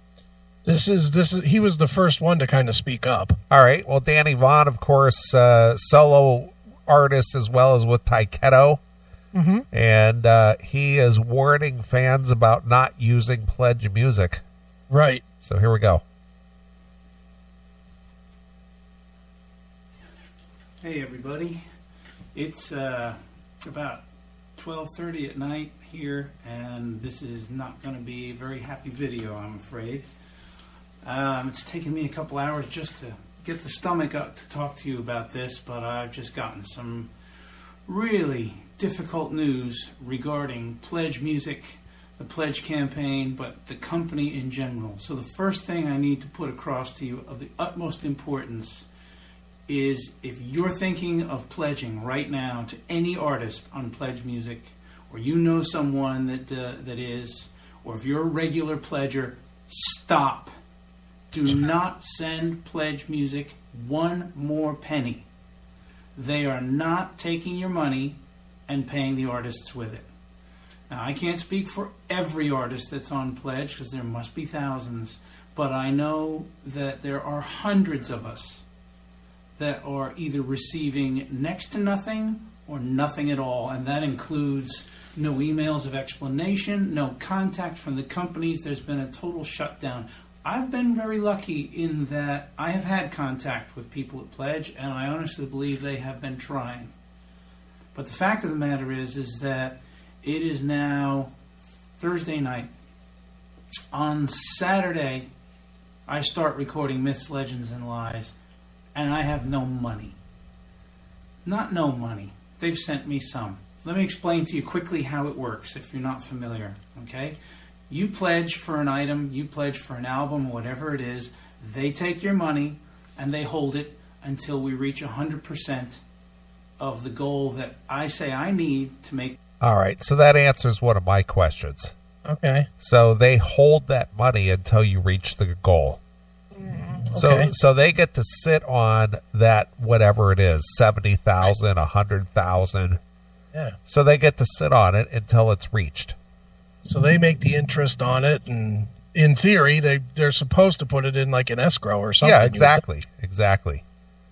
This is he was the first one to kind of speak up. All right. Well, Danny Vaughn, of course, solo artist as well as with Taiketo. Mm-hmm. And he is warning fans about not using pledge music. Right. So here we go. Hey everybody, it's about 12:30 at night here, and this is not going to be a very happy video, I'm afraid. It's taken me a couple hours just to get the stomach up to talk to you about this, but I've just gotten some really difficult news regarding pledge music, the pledge campaign, but the company in general. So the first thing I need to put across to you of the utmost importance is, if you're thinking of pledging right now to any artist on pledge music, or you know someone that is, or if you're a regular pledger, stop. Do not send pledge music one more penny. They are not taking your money and paying the artists with it. Now, I can't speak for every artist that's on pledge, because there must be thousands, but I know that there are hundreds of us that are either receiving next to nothing or nothing at all, and that includes no emails of explanation, no contact from the companies. There's been a total shutdown. I've been very lucky in that I have had contact with people at Pledge, and I honestly believe they have been trying. But the fact of the matter is that it is now Thursday night. On Saturday, I start recording Myths, Legends, and Lies, and I have no money. Not no money. They've sent me some. Let me explain to you quickly how it works if you're not familiar, okay? You pledge for an item, you pledge for an album, whatever it is. They take your money and they hold it until we reach 100% of the goal that I say I need to make. All right. So that answers one of my questions. Okay. So they hold that money until you reach the goal. Okay. So they get to sit on that, whatever it is, 70,000, 100,000. Yeah. So they get to sit on it until it's reached. So they make the interest on it, and in theory, they're supposed to put it in like an escrow or something. Yeah, exactly. Exactly.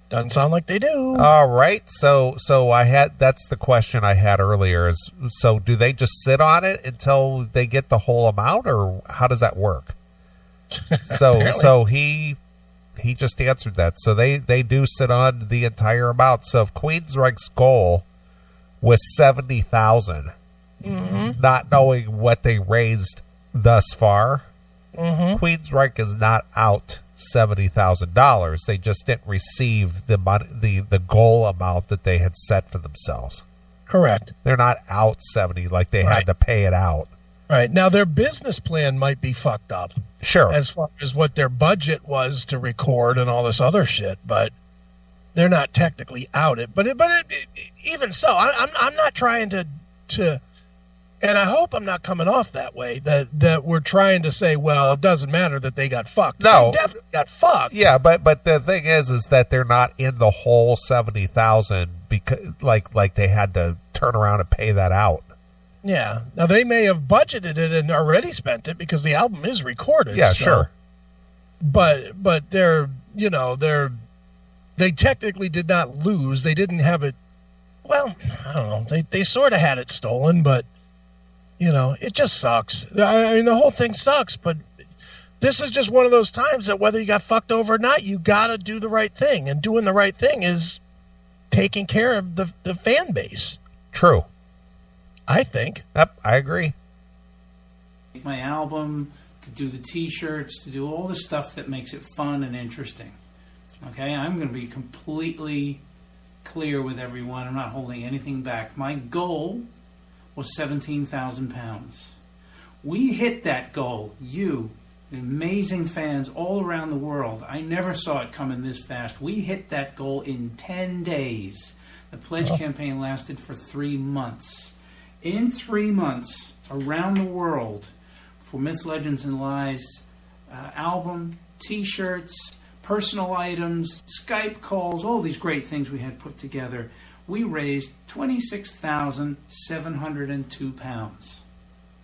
Doesn't sound like they do. All right. So that's the question I had earlier is, so do they just sit on it until they get the whole amount, or how does that work? So he just answered that. So they do sit on the entire amount. So if Queensryche's goal was 70,000, not knowing what they raised thus far, Queensryche is not out $70,000. They just didn't receive the money, the goal amount that they had set for themselves. Correct. They're not out 70 like they had to pay it out. Right. Now, their business plan might be fucked up. Sure. As far as what their budget was to record and all this other shit, but they're not technically out it. But even so, I'm not trying to, and I hope I'm not coming off that way, that we're trying to say, well, it doesn't matter that they got fucked. No. They definitely got fucked. Yeah, but the thing is that they're not in the whole 70,000 because like they had to turn around and pay that out. Yeah. Now, they may have budgeted it and already spent it because the album is recorded. Yeah, so. sure. But they technically did not lose. They didn't have it. Well, I don't know. They sort of had it stolen, but it just sucks. I mean, the whole thing sucks, but this is just one of those times that whether you got fucked over or not, you got to do the right thing. And doing the right thing is taking care of the fan base. True. I think. Yep, I agree. My album, to do the t-shirts, to do all the stuff that makes it fun and interesting. Okay, I'm going to be completely clear with everyone. I'm not holding anything back. My goal was 17,000 pounds. We hit that goal. You, the amazing fans all around the world. I never saw it coming this fast. We hit that goal in 10 days. The pledge campaign lasted for 3 months. In 3 months, around the world, for Myths, Legends, and Lies album, t-shirts, personal items, Skype calls, all these great things we had put together, we raised 26,702 pounds.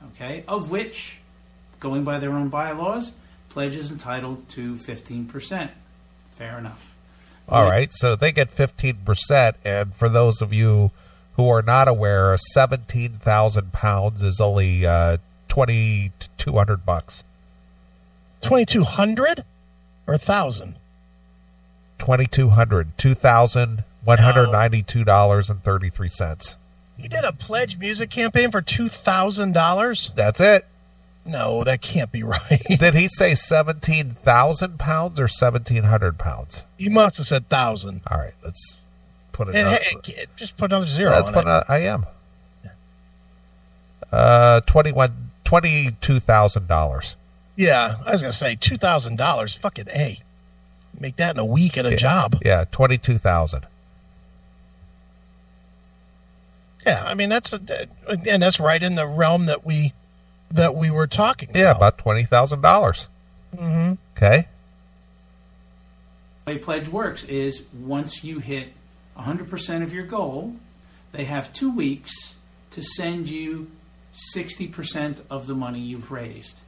Okay, of which, going by their own bylaws, pledge is entitled to 15%. Fair enough. All right, so they get 15%, and for those of you who are not aware, 17,000 pounds is only $2,200. 2,200 or 1,000? 2,200, $2,192.33. You did a pledge music campaign for $2,000? That's it. No, that can't be right. Did he say 17,000 pounds or 1,700 pounds? He must have said 1,000. All right, let's put it And up. hey, just put another zero Let's on put it. I am. $22,000. Yeah, I was going to say $2,000. Fucking A. Make that in a week at a job. Yeah, 22,000. Yeah, I mean, that's right in the realm that we were talking about. Yeah, about $20,000. Mm-hmm. Okay. The way pledge works is once you hit 100% of your goal, they have 2 weeks to send you 60% of the money you've raised.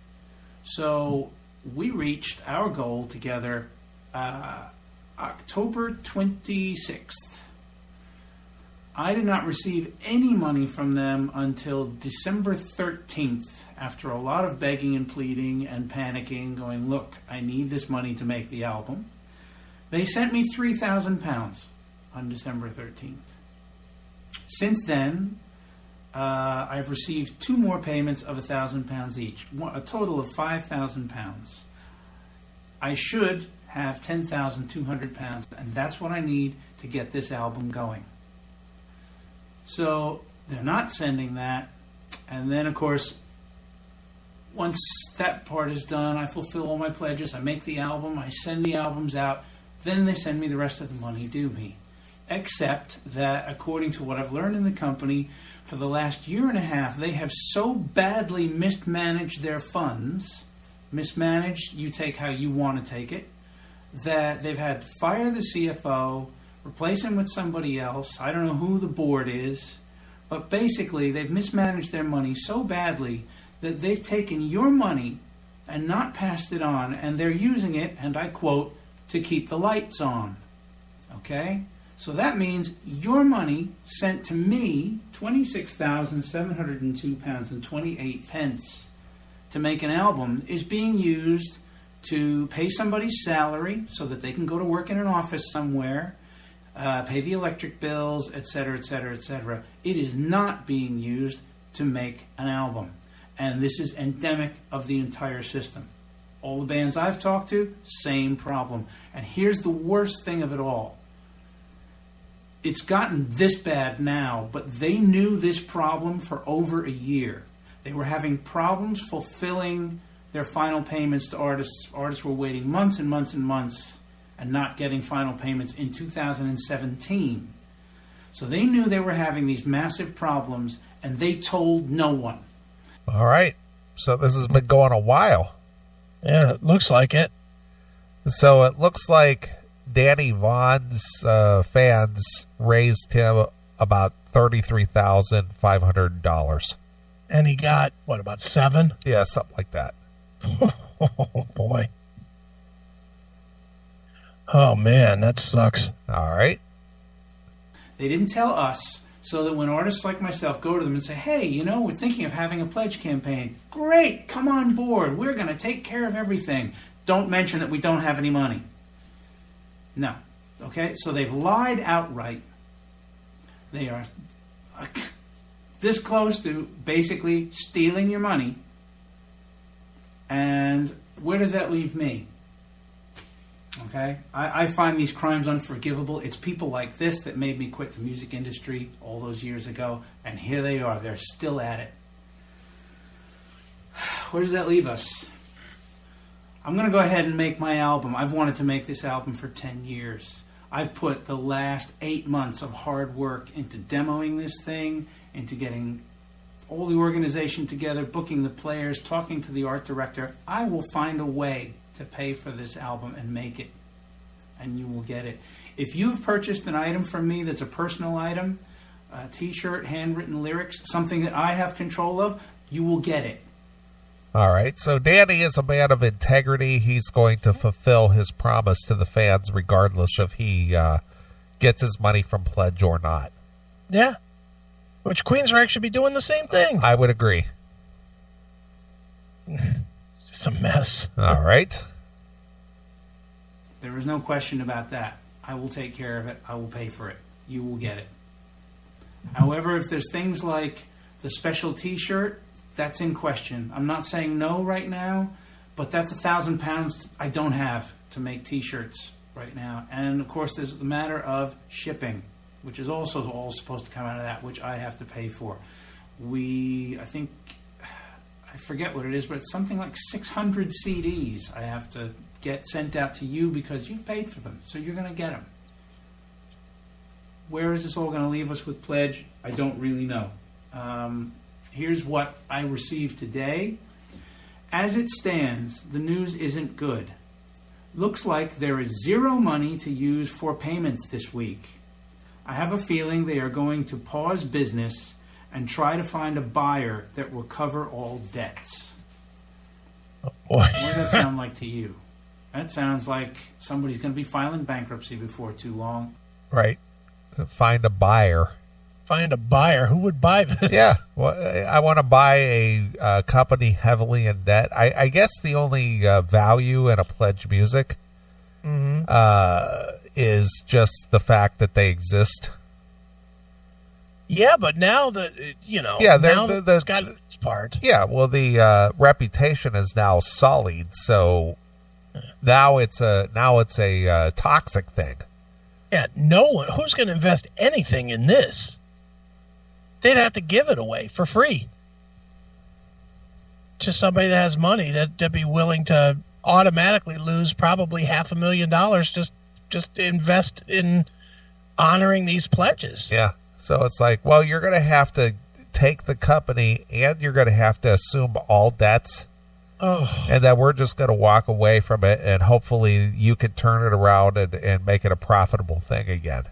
So we reached our goal together October 26th. I did not receive any money from them until December 13th, after a lot of begging and pleading and panicking, going, look, I need this money to make the album. They sent me £3,000 on December 13th. Since then, I've received 2 more payments of £1,000 each, a total of £5,000. I should have £10,200, and that's what I need to get this album going. So they're not sending that, and then, of course, once that part is done, I fulfill all my pledges, I make the album, I send the albums out, then they send me the rest of the money due me. Except that, according to what I've learned in the company, for the last year and a half, they have so badly mismanaged their funds, mismanaged, you take how you want to take it, that they've had to fire the CFO, replace him with somebody else. I don't know who the board is, but basically they've mismanaged their money so badly that they've taken your money and not passed it on, and they're using it, and I quote, to keep the lights on. Okay? So that means your money sent to me, £26,702.28 to make an album, is being used to pay somebody's salary so that they can go to work in an office somewhere, pay the electric bills, etc., etc., etc. It is not being used to make an album. And this is endemic of the entire system. All the bands I've talked to, same problem. And here's the worst thing of it all. It's gotten this bad now, but they knew this problem for over a year. They were having problems fulfilling their final payments to artists. Artists were waiting months and months and months and not getting final payments in 2017. So they knew they were having these massive problems, and they told no one. All right. So this has been going a while. Yeah, it looks like it. So it looks like Danny Vaughn's fans raised him about $33,500. And he got, what, about 7? Yeah, something like that. Oh, boy. Oh, man, that sucks. All right. They didn't tell us, so that when artists like myself go to them and say, hey, you know, we're thinking of having a pledge campaign. Great, come on board. We're going to take care of everything. Don't mention that we don't have any money. No. Okay? So they've lied outright. They are this close to basically stealing your money. And where does that leave me? Okay? I find these crimes unforgivable. It's people like this that made me quit the music industry all those years ago. And here they are. They're still at it. Where does that leave us? I'm going to go ahead and make my album. I've wanted to make this album for 10 years. I've put the last 8 months of hard work into demoing this thing, into getting all the organization together, booking the players, talking to the art director. I will find a way to pay for this album and make it. And you will get it. If you've purchased an item from me that's a personal item, a t-shirt, handwritten lyrics, something that I have control of, you will get it. All right. So Danny is a man of integrity. He's going to fulfill his promise to the fans regardless if he gets his money from Pledge or not. Yeah. Which Queensryche should be doing the same thing. I would agree. It's just a mess. All right. There is no question about that. I will take care of it. I will pay for it. You will get it. However, if there's things like the special T-shirt, that's in question. I'm not saying no right now, but that's £1,000 I don't have to make T-shirts right now. And, of course, there's the matter of shipping, which is also all supposed to come out of that, which I have to pay for. I forget what it is, but it's something like 600 CDs I have to get sent out to you because you've paid for them, so you're going to get them. Where is this all going to leave us with Pledge? I don't really know. Here's what I received today. As it stands, the news isn't good. Looks like there is zero money to use for payments this week. I have a feeling they are going to pause business and try to find a buyer that will cover all debts. Oh, boy. What does that sound like to you? That sounds like somebody's going to be filing bankruptcy before too long. Right. To find a buyer. Find a buyer. Who would buy this? Yeah. Well, I want to buy a company heavily in debt. I guess the only value in a Pledge Music is just the fact that they exist. Yeah, but now that, it's got its part. Yeah, well, the reputation is now sullied, so now it's a toxic thing. Yeah, no one. Who's going to invest anything in this? They'd have to give it away for free to somebody that has money that'd be willing to automatically lose probably $500,000 just to invest in honoring these pledges. Yeah. So it's like, well, you're going to have to take the company and you're going to have to assume all debts. Oh. And then we're just going to walk away from it, and hopefully you can turn it around and make it a profitable thing again.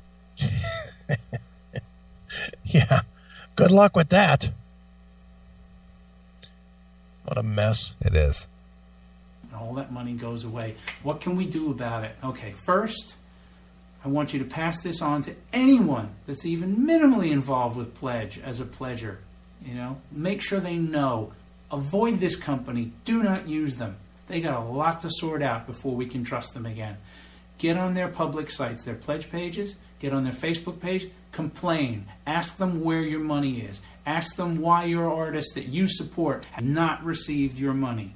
Yeah. Good luck with that. What a mess. It is. All that money goes away. What can we do about it? Okay, first, I want you to pass this on to anyone that's even minimally involved with Pledge as a pledger. Make sure they know. Avoid this company. Do not use them. They got a lot to sort out before we can trust them again. Get on their public sites, their Pledge pages. Get on their Facebook page. Complain. Ask them where your money is. Ask them why your artist that you support has not received your money.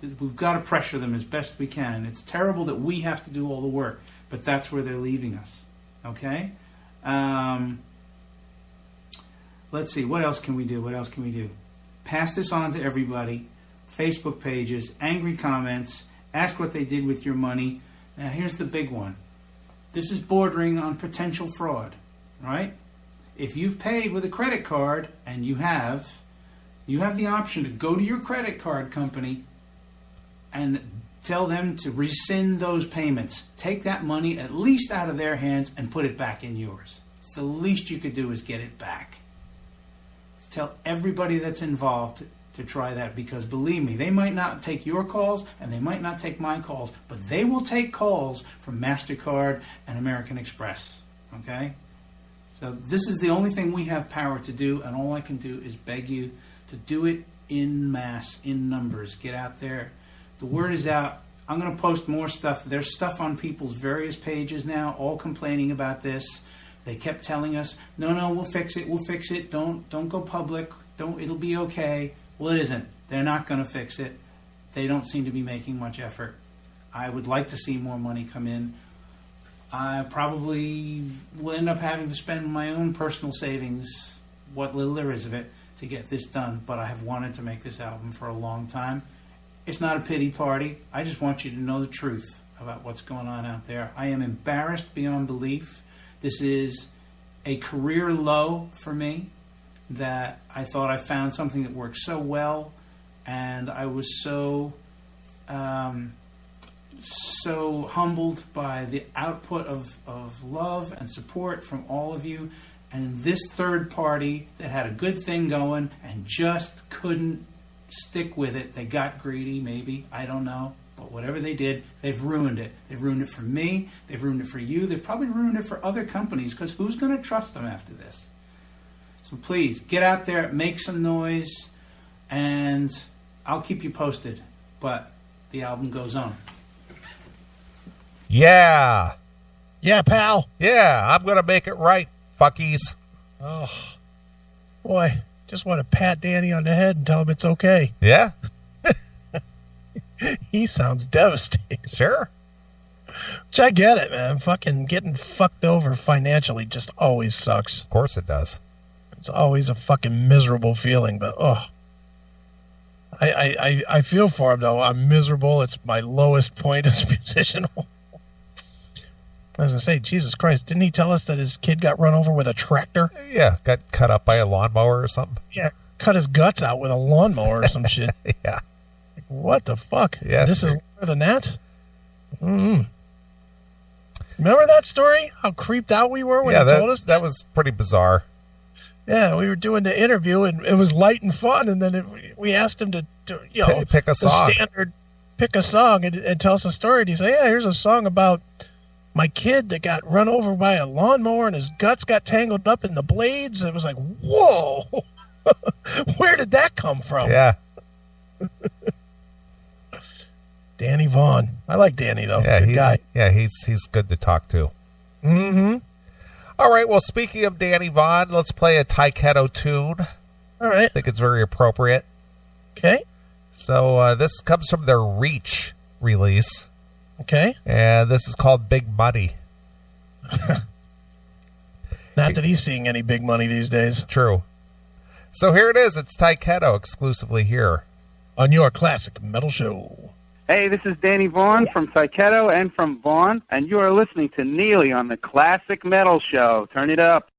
We've got to pressure them as best we can. It's terrible that we have to do all the work, but that's where they're leaving us. Okay? Let's see. What else can we do? Pass this on to everybody. Facebook pages, angry comments, ask what they did with your money. Now, here's the big one. This is bordering on potential fraud, right? If you've paid with a credit card, and you have the option to go to your credit card company and tell them to rescind those payments. Take that money at least out of their hands and put it back in yours. It's the least you could do is get it back. Tell everybody that's involved to try that, because believe me, they might not take your calls and they might not take my calls, but they will take calls from MasterCard and American Express. Okay? So this is the only thing we have power to do, and all I can do is beg you to do it in mass, in numbers. Get out there. The word is out. I'm going to post more stuff. There's stuff on people's various pages now, all complaining about this. They kept telling us, no, we'll fix it. Don't go public. It'll be okay. Well, it isn't. They're not going to fix it. They don't seem to be making much effort. I would like to see more money come in. I probably will end up having to spend my own personal savings, what little there is of it, to get this done. But I have wanted to make this album for a long time. It's not a pity party. I just want you to know the truth about what's going on out there. I am embarrassed beyond belief. This is a career low for me, that I thought I found something that worked so well, and I was so humbled by the output of love and support from all of you, and this third party that had a good thing going and just couldn't stick with it. They got greedy, maybe. I don't know. But whatever they did, they've ruined it. They've ruined it for me. They've ruined it for you. They've probably ruined it for other companies, because who's going to trust them after this? So please, get out there, make some noise, and I'll keep you posted. But the album goes on. Yeah. Yeah, pal. Yeah, I'm going to make it right, fuckies. Oh, boy. Just want to pat Danny on the head and tell him it's okay. Yeah? He sounds devastated. Sure. Which I get it, man. Fucking getting fucked over financially just always sucks. Of course it does. It's always a fucking miserable feeling, but I feel for him, though. I'm miserable. It's my lowest point as a musician. As I say, Jesus Christ, didn't he tell us that his kid got run over with a tractor? Yeah, got cut up by a lawnmower or something. Yeah, cut his guts out with a lawnmower or some shit. Yeah. What the fuck? Yes. This is more than that? Mm-hmm. Remember that story? How creeped out we were when he told us? That was pretty bizarre. Yeah, we were doing the interview, and it was light and fun, and then we asked him to pick a song. Pick a song and tell us a story. And he said, yeah, here's a song about my kid that got run over by a lawnmower, and his guts got tangled up in the blades. It was like, whoa, where did that come from? Yeah. Danny Vaughn. I like Danny, though. Yeah, Good guy. Yeah, he's good to talk to. Mm-hmm. All right, well, speaking of Danny Vaughn, let's play a Taiketo tune. All right. I think it's very appropriate. Okay. So this comes from their Reach release. Okay. And this is called Big Money. Not that he's seeing any big money these days. True. So here it is. It's Taiketo exclusively here on your Classic Metal Show. Hey, this is Danny Vaughn from Taiketo and from Vaughn, and you are listening to Neely on the Classic Metal Show. Turn it up.